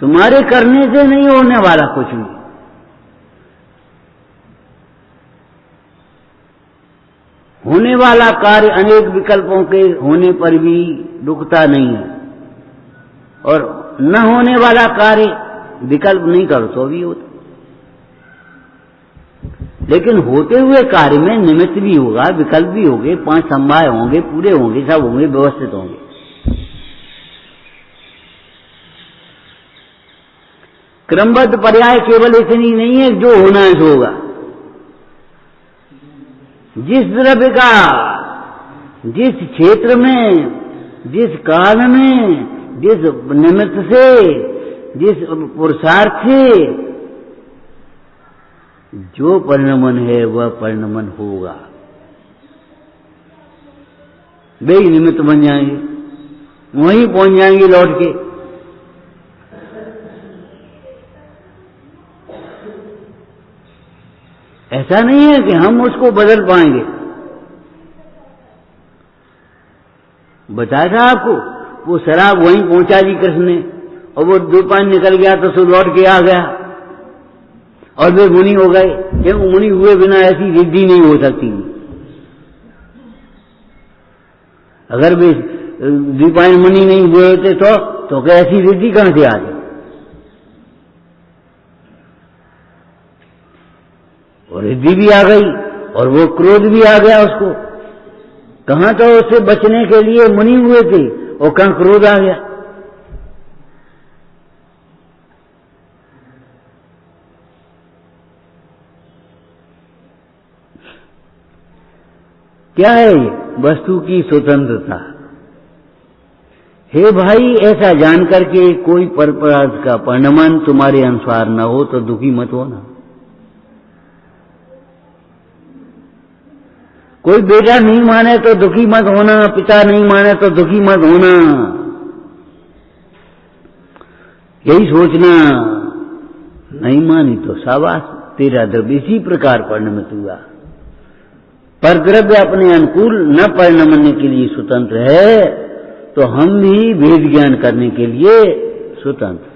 तुम्हारे करने से नहीं होने वाला कुछ भी। होने वाला कार्य अनेक विकल्पों के होने पर भी रुकता नहीं है, और न होने वाला कार्य विकल्प नहीं करो तो भी होता। लेकिन होते हुए कार्य में निमित्त भी होगा, विकल्प भी होंगे, 5 संभाय होंगे, पूरे होंगे, सब होंगे, व्यवस्थित होंगे। क्रमबद्ध पर्याय केवल इतनी नहीं है जो होना है सो होगा। जिस द्रव्य का, जिस क्षेत्र में, जिस काल में, जिस निमित्त से, जिस पुरुषार्थ से जो परिणमन है वह परिणमन होगा। वे ही निमित्त बन जाएंगे, वहीं पहुंच जाएंगे लौट के। ऐसा नहीं है कि हम उसको बदल पाएंगे। बताया था आपको, वो शराब वहीं पहुंचा दी कृष्ण ने, और वो 2 पानी निकल गया तो सो लौट के आ गया और वे मुनि हो गए। क्यों? मुनि हुए बिना ऐसी रिद्धि नहीं हो सकती। अगर वे द्वीपायन मुनि नहीं हुए होते तो क्या ऐसी रिद्धि कहां से आ गई? और रिद्धि भी आ गई और वो क्रोध भी आ गया उसको। कहां तो उससे बचने के लिए मुनि हुए थे और कहां क्रोध आ गया। क्या है ये? वस्तु की स्वतंत्रता। हे भाई, ऐसा जानकर के कोई परपराध का परिणाम तुम्हारे अनुसार न हो तो दुखी मत होना। कोई बेटा नहीं माने तो दुखी मत होना, पिता नहीं माने तो दुखी मत होना। यही सोचना, नहीं मानी तो शाबाश, तेरा द्रव्य इसी प्रकार परिणमित हुआ। पर द्रव्य अपने अनुकूल न परिणमने के लिए स्वतंत्र है, तो हम भी भेद ज्ञान करने के लिए स्वतंत्र,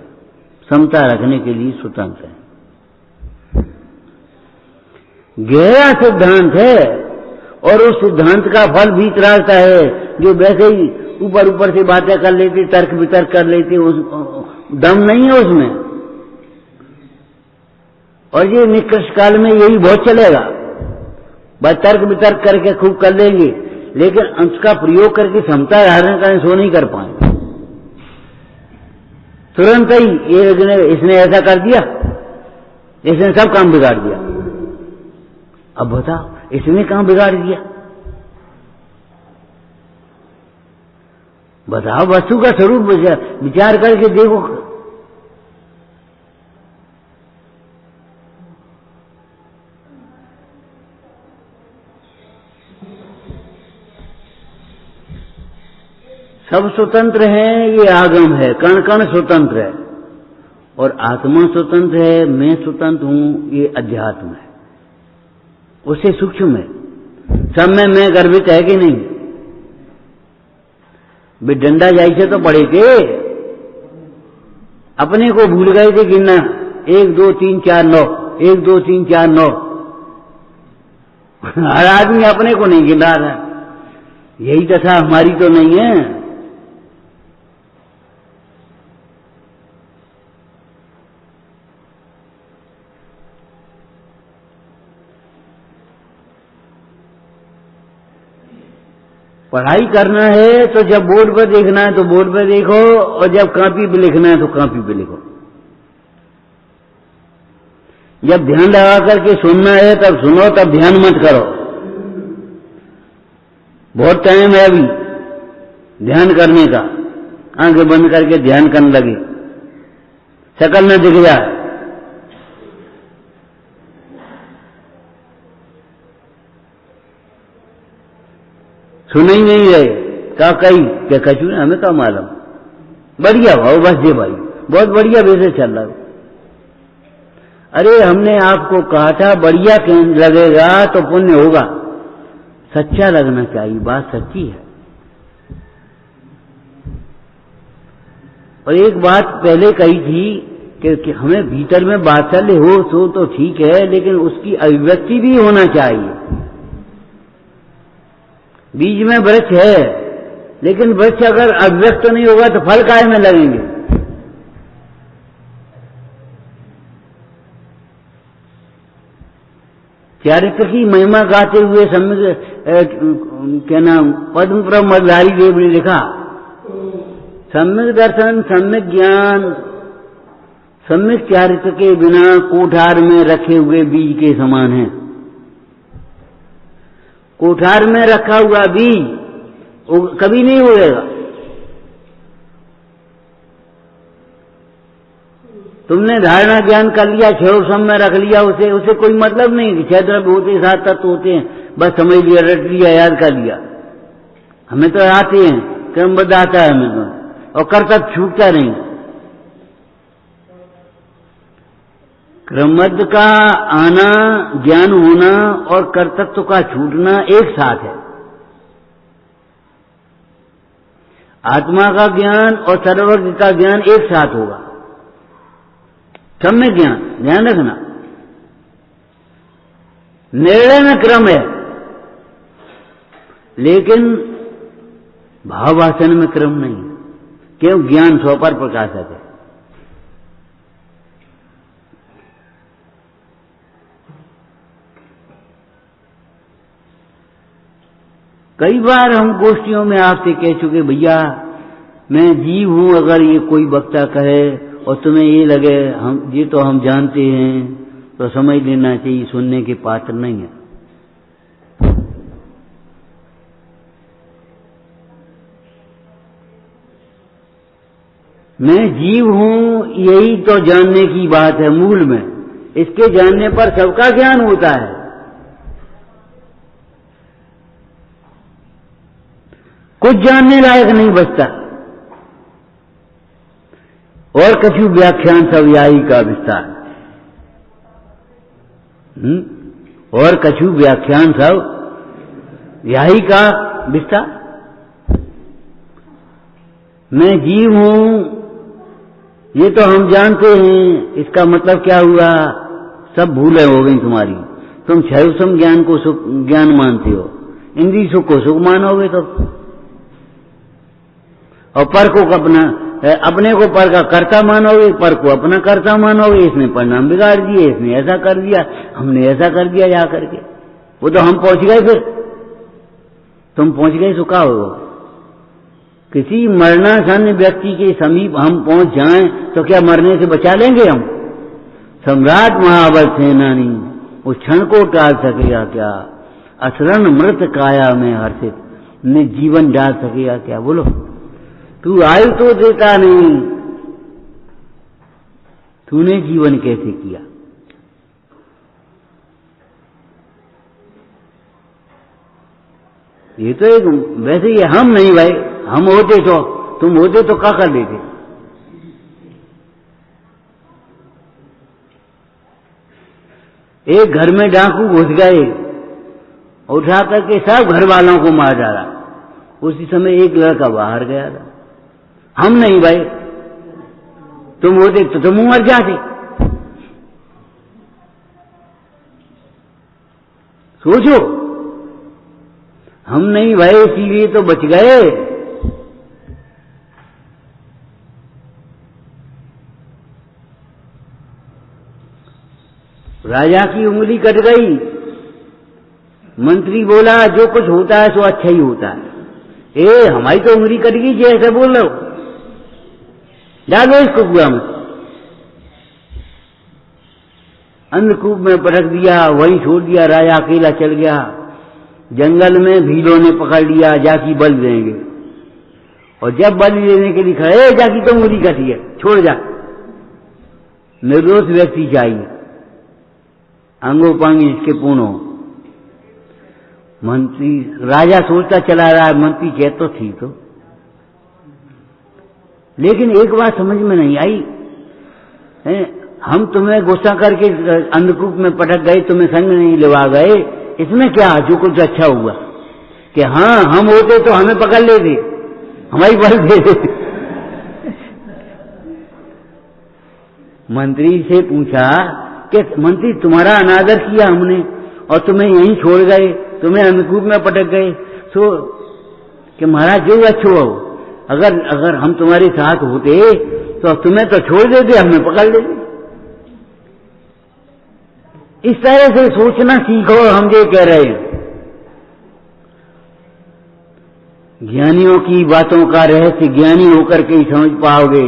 समता रखने के लिए स्वतंत्र हैं। गहरा सिद्धांत है और उस सिद्धांत का फल भी त्रासता है। जो वैसे ही ऊपर ऊपर से बातें कर लेते, तर्क वितर्क कर लेते, उस दम नहीं है उसमें। और ये निष्कर्ष काल में यही बहुत चलेगा। बस तर्क वितर्क करके खूब कर लेंगे, लेकिन उसका प्रयोग करके क्षमता धारण करें सो नहीं कर पाए। तुरंत ही ये इसने ऐसा कर दिया, इसने सब काम बिगाड़ दिया। अब बताओ, इसने काम बिगाड़ दिया? बताओ, वस्तु का स्वरूप विचार करके देखो। सब स्वतंत्र है, ये आगम है, कण कण स्वतंत्र है। और आत्मा स्वतंत्र है, मैं स्वतंत्र हूं, ये अध्यात्म है, उससे सूक्ष्म है। सब में मैं गर्भित है कि नहीं? वे डंडा जाई से तो पड़े के अपने को भूल गए थे गिनना, 1 2 3 4 9, 1 2 3 4 9। हर आदमी अपने को नहीं गिन रहा था। यही दशा हमारी तो नहीं है। पढ़ाई करना है तो जब बोर्ड पर देखना है तो बोर्ड पर देखो, और जब कॉपी पे लिखना है तो कॉपी पे लिखो। जब ध्यान लगा करके सुनना है तब सुनो, तब ध्यान मत करो। बहुत टाइम है अभी ध्यान करने का, आंखें बंद करके ध्यान करने लगे, शकल न दिख जाए। सुन ही नहीं रहे, क्या कही क्या कचू ने, हमें क्या मालूम। बढ़िया भाव बस जे भाई, बहुत बढ़िया वैसे चल रहा है। अरे हमने आपको कहा था बढ़िया लगेगा तो पुण्य होगा, सच्चा लगना चाहिए, बात सच्ची है। और एक बात पहले कही थी कि हमें भीतर में वात्सल्य हो तो ठीक है, लेकिन उसकी अभिव्यक्ति भी होना चाहिए। बीज में वृक्ष है, लेकिन वृक्ष अगर अव्यक्त नहीं होगा तो फल काहे में लगेंगे? चारित्र की महिमा गाते हुए क्या नाम, पद्म ब्रह्मधारी देव ने लिखा, सम्यक दर्शन, सम्यक ज्ञान, सम्यक चारित्र के बिना कोठार में रखे हुए बीज के समान है। कोठार में रखा हुआ बीज वो कभी नहीं होएगा। तुमने धारणा ज्ञान कर लिया, क्षरोक्षम में रख लिया, उसे कोई मतलब नहीं। 6 द्रव्य होते, 7 तत्व होते हैं, बस समझ लिया, रट लिया, याद कर लिया। हमें तो आते हैं, क्रमबद्ध आता है हमें तो, और करता छूटता नहीं। क्रमबद्ध का आना, ज्ञान होना और कर्तृत्व का छूटना एक साथ है। आत्मा का ज्ञान और सर्वज्ञ का ज्ञान एक साथ होगा। सब में ज्ञान, ध्यान रखना। निर्णय में क्रम है, लेकिन भाववासन में क्रम नहीं। क्यों? ज्ञान स्व पर प्रकाशक है। कई बार हम गोष्ठियों में आपसे कह चुके, भैया मैं जीव हूं, अगर ये कोई वक्ता कहे और तुम्हें ये लगे ये तो हम जानते हैं, तो समझ लेना चाहिए सुनने के पात्र नहीं है। मैं जीव हूं, यही तो जानने की बात है मूल में। इसके जानने पर सबका ज्ञान होता है। कुछ जानने लायक नहीं बचता। और कछु व्याख्यान सब यही का विस्तार, और कछु व्याख्यान सब यही का विस्तार। मैं जीव हूं, ये तो हम जानते हैं, इसका मतलब क्या हुआ? सब भूलें हो गई तुम्हारी। तुम क्षयसम ज्ञान को सुख ज्ञान मानते हो, इंद्रिय सुख को सुख मानोगे तो, और पर को अपने को पर का कर्ता मानोगे, पर को अपना कर्ता मानोगे। इसने परिणाम बिगाड़ दिए, इसने ऐसा कर दिया, हमने ऐसा कर दिया जा करके। वो तो हम पहुंच गए, फिर तुम पहुंच गए तो क्या होगा? किसी मरणासन्न व्यक्ति के समीप हम पहुंच जाएं तो क्या मरने से बचा लेंगे हम? सम्राट महाबल सेनानी उस क्षण को टाल सकेगा क्या? असरण मृत काया में हर्षित ने जीवन डाल सकेगा क्या? बोलो, तू आयु तो देता नहीं, तूने जीवन कैसे किया? ये तो एक वैसे ये हम नहीं भाई, हम होते तो, तुम होते तो क्या कर लेते? एक घर में डाकू घुस गए, उठा करके सब घर वालों को मार डाला। उसी समय एक लड़का बाहर गया था। हम नहीं भाई, तुम होते तो तुम मर जाते। सोचो, हम नहीं भाई, इसीलिए तो बच गए। राजा की उंगली कट गई। मंत्री बोला जो कुछ होता है सो अच्छा ही होता है। हमारी तो उंगली कट गई, जैसे बोल रहे हो, डालो इसको कुआं में। अंधकूप में पटक दिया, वहीं छोड़ दिया। राजा अकेला चल गया। जंगल में भीलों ने पकड़ लिया, जाकी बल देंगे। और जब बल देने के लिए खड़े, जाकी तो उंगली कटी है, छोड़ जा। निर्दोष व्यक्ति चाहिए, अंगोपांगी इसके पूर्ण हो। मंत्री राजा सोचता चला रहा है, मंत्री कह तो थी तो, लेकिन एक बात समझ में नहीं आई। हम तुम्हें गुस्सा करके अंधकूप में पटक गए, तुम्हें संग नहीं लिवा गए, इसमें क्या जो कुछ अच्छा हुआ? कि हाँ हम होते तो हमें पकड़ लेते, हमारी बल दे देते। मंत्री से पूछा कि मंत्री तुम्हारा अनादर किया हमने और तुम्हें यहीं छोड़ गए, तुम्हें अंधकूप में पटक गए, सो कि महाराज जो अच्छो हो, अगर हम तुम्हारे साथ होते तो तुम्हें तो छोड़ देते, हमें पकड़ लेते। इस तरह से सोचना सीखो, हम ये कह रहे हैं। ज्ञानियों की बातों का रहस्य ज्ञानी होकर के ही समझ पाओगे।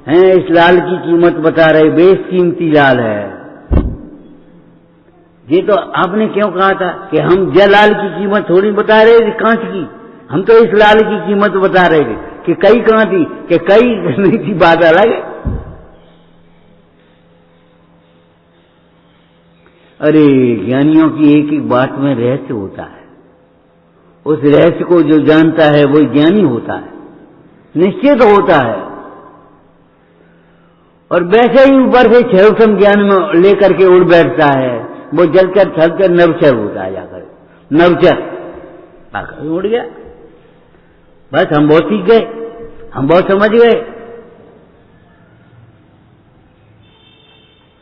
हैं इस लाल की कीमत बता रहे, बेशकीमती लाल है। ये तो आपने क्यों कहा था कि हम जलाल की कीमत थोड़ी बता रहे थे, कांच की। हम तो इस लाल की कीमत बता रहे थे कि कई कहां थी, कि कई नहीं थी, बात अलग है। अरे ज्ञानियों की एक एक बात में रहस्य होता है। उस रहस्य को जो जानता है वही ज्ञानी होता है, निश्चित होता है। और वैसे ही ऊपर से क्षयोक्षम ज्ञान में लेकर के उड़ बैठता है, वो जलकर थलकर नवचर होता है, जाकर नवचर आकर उड़ गया। बस हम बहुत सीख गए, हम बहुत समझ गए।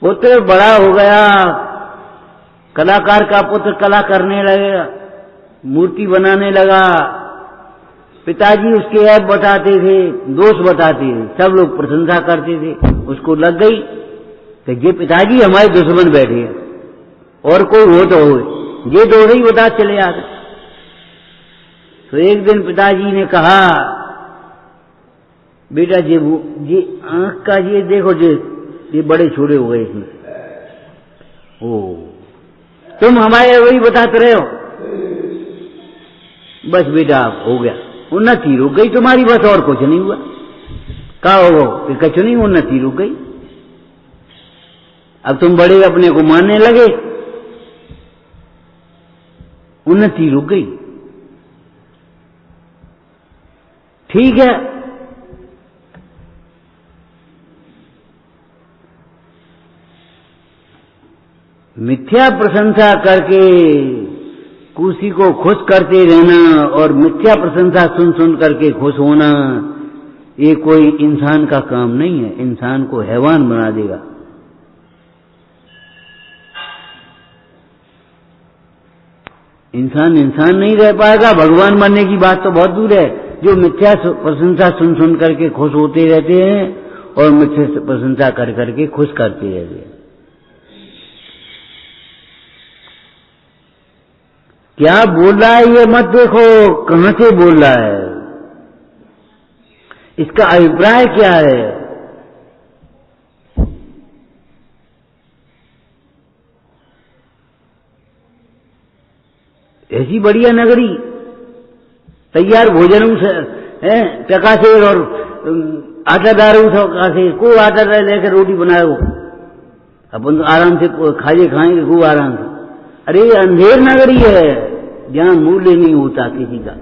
पुत्र बड़ा हो गया, कलाकार का पुत्र कला करने लगेगा, मूर्ति बनाने लगा। पिताजी उसके ऐप बताते थे, दोष बताते थे, सब लोग प्रशंसा करते थे। उसको लग गई कि ये पिताजी हमारे दुश्मन बैठे हैं, और कोई हो तो हो, ये दोष ही बता चले आते। तो एक दिन पिताजी ने कहा, बेटा ये आंख का ये देखो, ये बड़े छोटे हो गए इसमें। ओ, तुम हमारे वही बताते रहे हो। बस बेटा हो गया, उन्नति रुक गई तुम्हारी, बस और कुछ नहीं हुआ। कहा हो कुछ नहीं, उन्नति रुक गई। अब तुम बड़े अपने को मानने लगे, उन्नति रुक गई। ठीक है, मिथ्या प्रशंसा करके किसी को खुश करते रहना और मिथ्या प्रशंसा सुन सुन करके खुश होना, ये कोई इंसान का काम नहीं है, इंसान को हैवान बना देगा। इंसान इंसान नहीं रह पाएगा। भगवान बनने की बात तो बहुत दूर है, जो मिथ्या प्रशंसा सुन सुन करके खुश होते रहते हैं और मिथ्या प्रशंसा कर करके खुश करते रहते हैं। क्या बोल रहा है ये मत देखो, कहां से बोल रहा है, इसका अभिप्राय क्या है। ऐसी बढ़िया नगरी, तैयार भोजन से टका से और आटा दारू से, को आटा लेकर रोटी बनाए हो, अपन आराम से खाएंगे खूब आराम से। अरे अंधेर नगरी है, जहां मूल्य नहीं होता किसी का।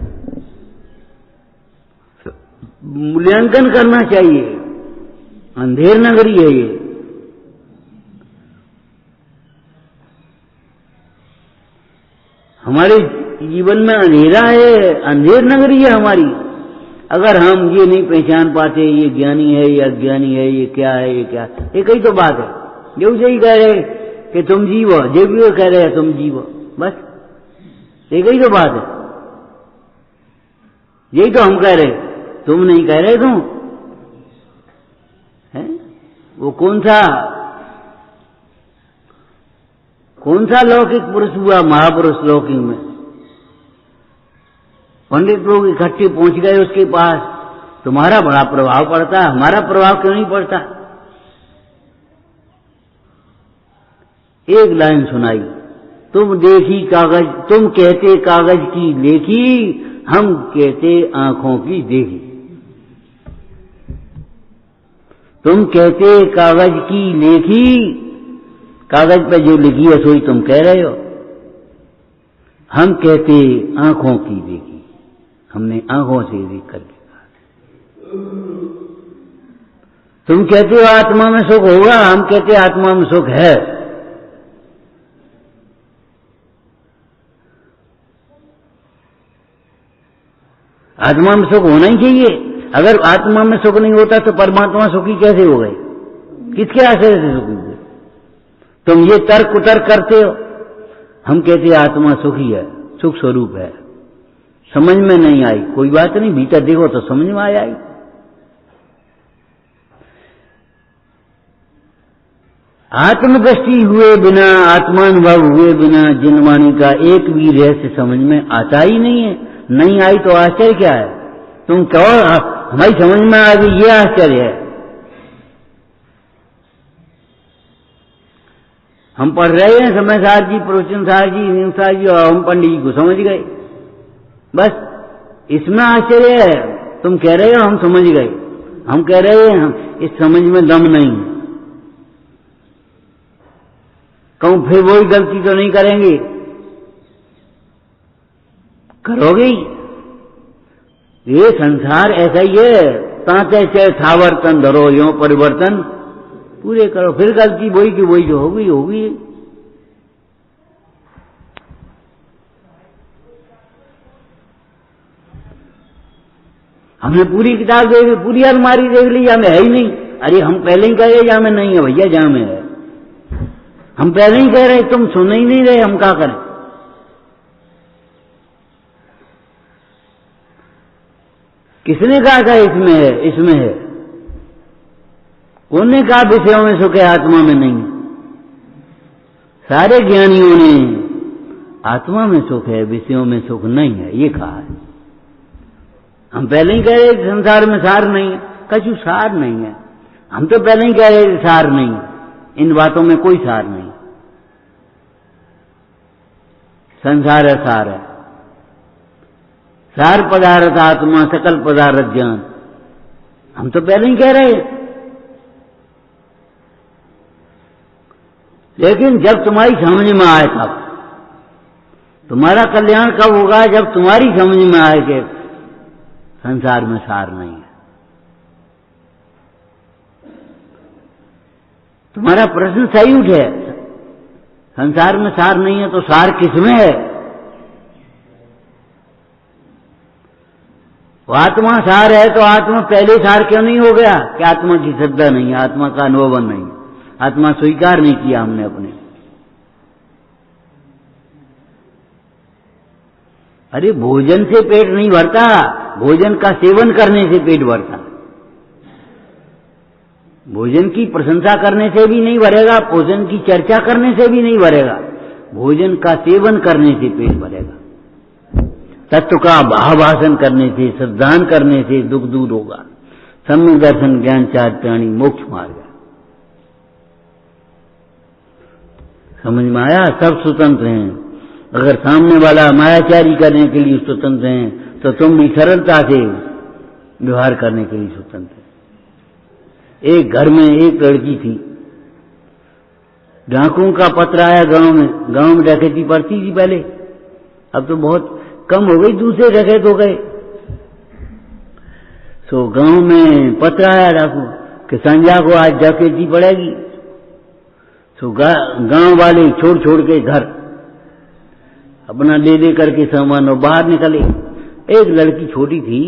मूल्यांकन करना चाहिए, अंधेर नगरी है ये। हमारे जीवन में अंधेरा है, अंधेर नगरी है हमारी। अगर हम ये नहीं पहचान पाते ये ज्ञानी है, ये अज्ञानी है, ये क्या है, ये क्या, ये कई तो बात है। जो यही कह रहे कि तुम जीवो, जो भी कह रहे हैं तुम जीवो, बस एक ही तो बात है। यही तो हम कह रहे, तुम नहीं कह रहे। तुम है वो कौन सा लौकिक पुरुष हुआ महापुरुष लौकिक में। पंडित लोग इकट्ठे पहुंच गए उसके पास, तुम्हारा बड़ा प्रभाव पड़ता है, हमारा प्रभाव क्यों नहीं पड़ता। एक लाइन सुनाई, तुम देखी कागज, तुम कहते कागज की लेखी, हम कहते आंखों की देखी। तुम कहते कागज की लेखी, कागज पे जो लिखी है सोई तुम कह रहे हो, हम कहते आंखों की देखी, हमने आंखों से देख करके कहा। तुम कहते हो आत्मा में सुख होगा, हम कहते आत्मा में सुख है। आत्मा में सुख होना ही चाहिए। अगर आत्मा में सुख नहीं होता तो परमात्मा सुखी कैसे हो गए, किसके आश्रय से सुखी हुए। तुम ये तर्क कुतर्क करते हो, हम कहते आत्मा सुखी है, सुख स्वरूप है। समझ में नहीं आई, कोई बात नहीं, भीतर देखो तो समझ में आ जाएगी। आत्मदृष्टि हुए बिना, आत्मानुभव हुए बिना जिनवाणी का एक भी रहस्य समझ में आता ही नहीं है। नहीं आई तो आश्चर्य क्या है। तुम कहो हमारी समझ में आ गई, ये आश्चर्य है। हम पढ़ रहे हैं समय साहब जी, प्रवचन साहब जी, नीम साहब जी, और हम पंडित जी को समझ गए, बस इसमें आश्चर्य है। तुम कह रहे हो हम समझ गए, हम कह रहे हैं हम इस समझ में दम नहीं। कहूं फिर वही गलती तो नहीं करेंगे, करोगे। ये संसार ऐसा ही है, ताते चाहे थावर तन धरो यो परिवर्तन पूरे करो, फिर गलती वही की वही जो होगी होगी। हमने पूरी किताब देख ली, पूरी अलमारी देख ली, या में है ही नहीं। अरे हम पहले ही कह रहे जा में नहीं है भैया, जा में है। हम पहले ही कह रहे, तुम सुन ही नहीं रहे, हम क्या करें। किसने कहा था इसमें है, इसमें है? कौन ने कहा विषयों में सुख है आत्मा में नहीं? सारे ज्ञानियों ने आत्मा में सुख है, विषयों में सुख नहीं है, ये कहा है। हम पहले ही कह रहे संसार में सार नहीं है, कछु सार नहीं है। हम तो पहले ही कह रहे सार नहीं है, इन बातों में कोई सार नहीं। संसार है, सार है। सार पदार्थ आत्मा, सकल पदार्थ ज्ञान। हम तो पहले ही कह रहे हैं। लेकिन जब तुम्हारी समझ में आए तब, तुम्हारा कल्याण कब होगा? जब तुम्हारी समझ में आए कि संसार में सार नहीं है। तुम्हारा प्रश्न सही उठे, संसार में सार नहीं है तो सार किसमें है? वो आत्मा सार है तो आत्मा पहले सार क्यों नहीं हो गया? कि आत्मा की श्रद्धा नहीं है, आत्मा का अनुभव नहीं, आत्मा स्वीकार नहीं किया हमने अपने। अरे भोजन से पेट नहीं भरता, भोजन का सेवन करने से पेट भरता। भोजन की प्रशंसा करने से भी नहीं भरेगा, भोजन की चर्चा करने से भी नहीं भरेगा, भोजन का सेवन करने से पेट भरेगा। तत्व का भावासन करने से, श्रद्धान करने से दुख दूर होगा। सम्यक दर्शन ज्ञान चार प्राणी मोक्ष मार्ग। समझ में आया? सब स्वतंत्र हैं। अगर सामने वाला मायाचारी करने के लिए स्वतंत्र हैं तो तुम भी सरलता से व्यवहार करने के लिए स्वतंत्र हैं। एक घर में एक लड़की थी, डाकुओं का पत्र आया गांव में डकैती पड़ती थी पहले, अब तो बहुत कम हो गई, दूसरे डकैत हो गए। सो गांव में पत्र आया डाकू कि संध्या को आज डकैती पड़ेगी। सो गांव वाले छोड़ छोड़ के घर अपना ले करके सामान और बाहर निकले। एक लड़की छोटी थी,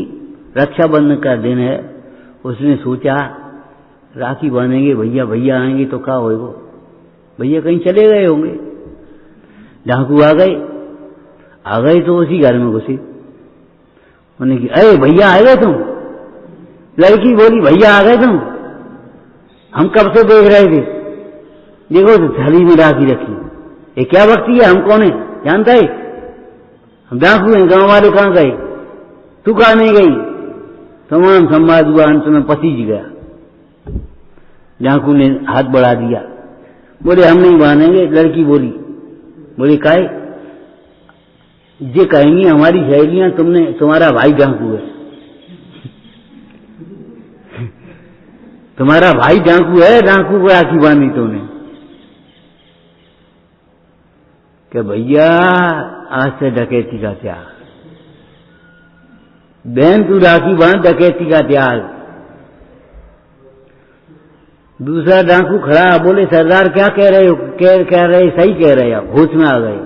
रक्षाबंधन का दिन है, उसने सोचा राखी बांधेंगे, भैया आएंगे तो क्या होगा, भैया कहीं चले गए होंगे। डाकू आ गए तो उसी घर में घुसे। उन्हें कि अरे भैया आ गए तुम? लड़की बोली भैया आ गए तुम? हम कब से देख रहे थे, देखो तो थाली में राखी रखी। ये क्या बकती है, हम कौन है जानता है? हम डाकू हैं, गांव वाले कहां गए, तू कहां नहीं गई? तमाम संवाद हुआ, अंत में पसीज गया। डाकू ने हाथ बढ़ा दिया, बोले हम नहीं बांधेंगे। लड़की बोली काहे? ये कहेंगी हमारी सहेलियां तुम्हारा भाई डाकू है। तुम्हारा भाई डाकू है, डाकू को राखी बांधी तुमने? कि भैया आज से डकैती का त्याग, बहन तू राखी बांध, डकैती का त्याग। दूसरा डाकू खड़ा, बोले सरदार क्या कह रहे हो? कह रहे सही कह रहे हो, होश में आ गए।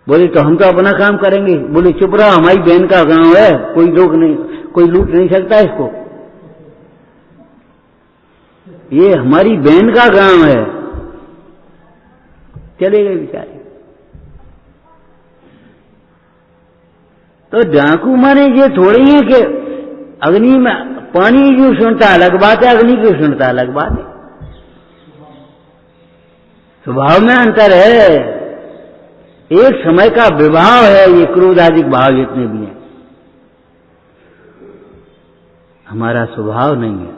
बोले तो हम तो अपना काम करेंगे। बोले चुप रहो, हमारी बहन का गांव है, कोई लूट नहीं सकता इसको, ये हमारी बहन का गांव है। चले गए बेचारे। तो डाकू माने ये थोड़ी है कि अग्नि में पानी क्यों सुनता अलग बात है, अग्नि क्यों सुनता अलग बात है। स्वभाव में अंतर है, एक समय का विभाव है, ये क्रोध आदि भाव जितने भी हैं। हमारा स्वभाव नहीं है,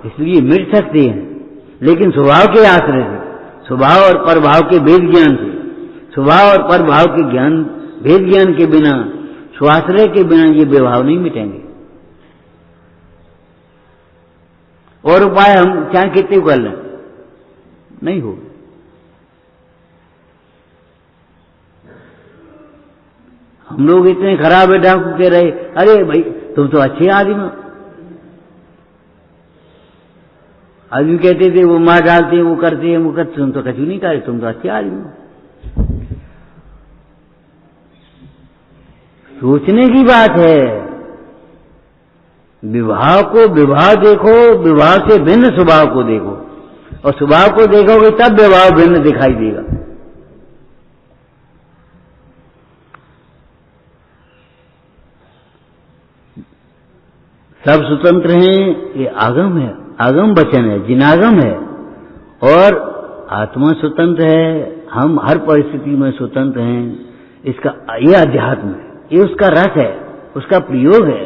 इसलिए मिट सकते हैं, लेकिन स्वभाव के आश्रय से, स्वभाव और परभाव के भेद ज्ञान से, स्वभाव और परभाव के ज्ञान भेद ज्ञान के बिना, स्वाश्रय के बिना ये विभाव नहीं मिटेंगे। और उपाय हम चाहे कितने कर लें नहीं होगा। हम लोग इतने खराब है, डाकू कह रहे अरे भाई तुम तो अच्छे आदमी हो, आदमी कहते थे वो मार डालते हैं, वो करते हैं, वो करते, तुम तो कछु नहीं करे, तुम तो अच्छे आदमी हो। सोचने की बात है। विवाह को विवाह देखो, विवाह से भिन्न स्वभाव को देखो, और स्वभाव को देखोगे तब विवाह भिन्न दिखाई देगा। सब स्वतंत्र हैं, ये आगम है, आगम वचन है, जिनागम है। और आत्मा स्वतंत्र है, हम हर परिस्थिति में स्वतंत्र हैं। इसका ये अध्यात्म है, ये उसका रस है, उसका प्रयोग है।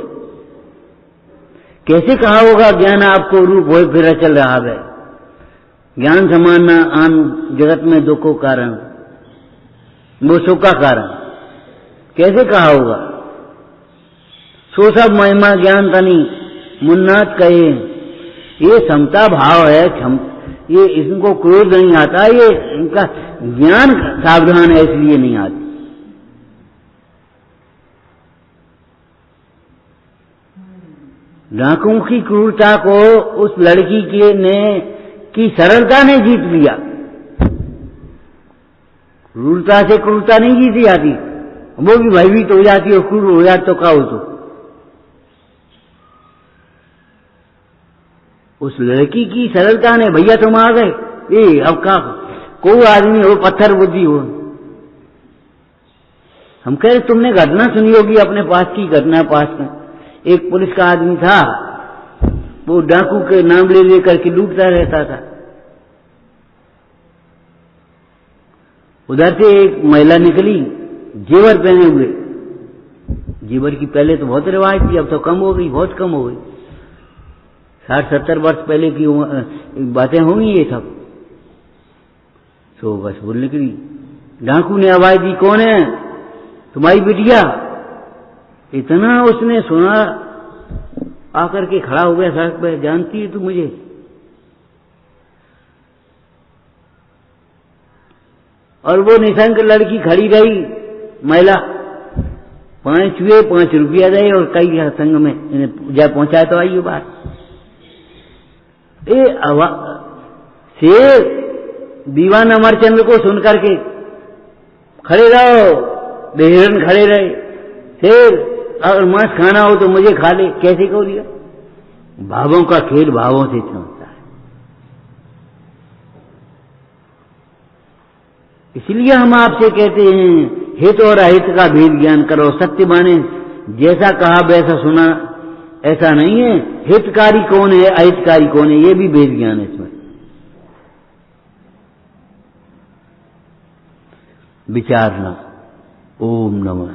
कैसे कहा होगा ज्ञान आपको रूप हो फिर चल रहा है। ज्ञान समान न आन जगत में दुख को कारण, वो सुख का कारण, कैसे कहा होगा। सो सब महिमा ज्ञान तनी मुन्नाथ कहे, ये समता भाव है, ये इनको क्रोध नहीं आता, ये इनका ज्ञान सावधान है इसलिए नहीं आती। डाकुओं की क्रूरता को उस लड़की की सरलता ने जीत लिया। क्रूरता से क्रूरता नहीं जीती जाती, वो भी भयभीत हो जाती है, क्रूर हो जाती तो क्या हो। तो उस लड़की की सरलता ने, भैया तुम आ गए, अब का कोई आदमी हो पत्थर बुद्धि हो। हम कह रहे तुमने घटना सुनी होगी अपने पास की घटना। पास में एक पुलिस का आदमी था, वो डाकू के नाम ले लेकर के लूटता रहता था। उधर से एक महिला निकली जेवर पहने हुए। जेवर की पहले तो बहुत रिवाज थी, अब तो कम हो गई, बहुत कम हो गई। 60-70 वर्ष पहले की बातें होंगी ये सब। तो बस बोलने के लिए डाकू ने आवाज दी, कौन है? तुम्हारी बिटिया। इतना उसने सुना, आकर के खड़ा हो गया सड़क पे, जानती है तू मुझे? और वो निशंक लड़की खड़ी रही, महिला, 5 हुए, 5 रुपया दे और कई संग में इन्हें जा पहुंचाए तो आइए बात। शेर दीवान अमरचंद्र को सुन करके खड़े रहो, बेहिरन खड़े रहे। शेर अगर मांस खाना हो तो मुझे खा ले, कैसे कहो दिया? भावों का खेल भावों से चलता है। इसलिए हम आपसे कहते हैं, हित और अहित का भेद ज्ञान करो। सत्य माने जैसा कहा वैसा सुना, ऐसा नहीं है। हितकारी कौन है, अहितकारी कौन है, ये भी भेद ज्ञान है इसमें। विचारना। ओम नमः।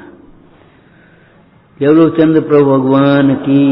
केवल चंद्र प्रभु भगवान की।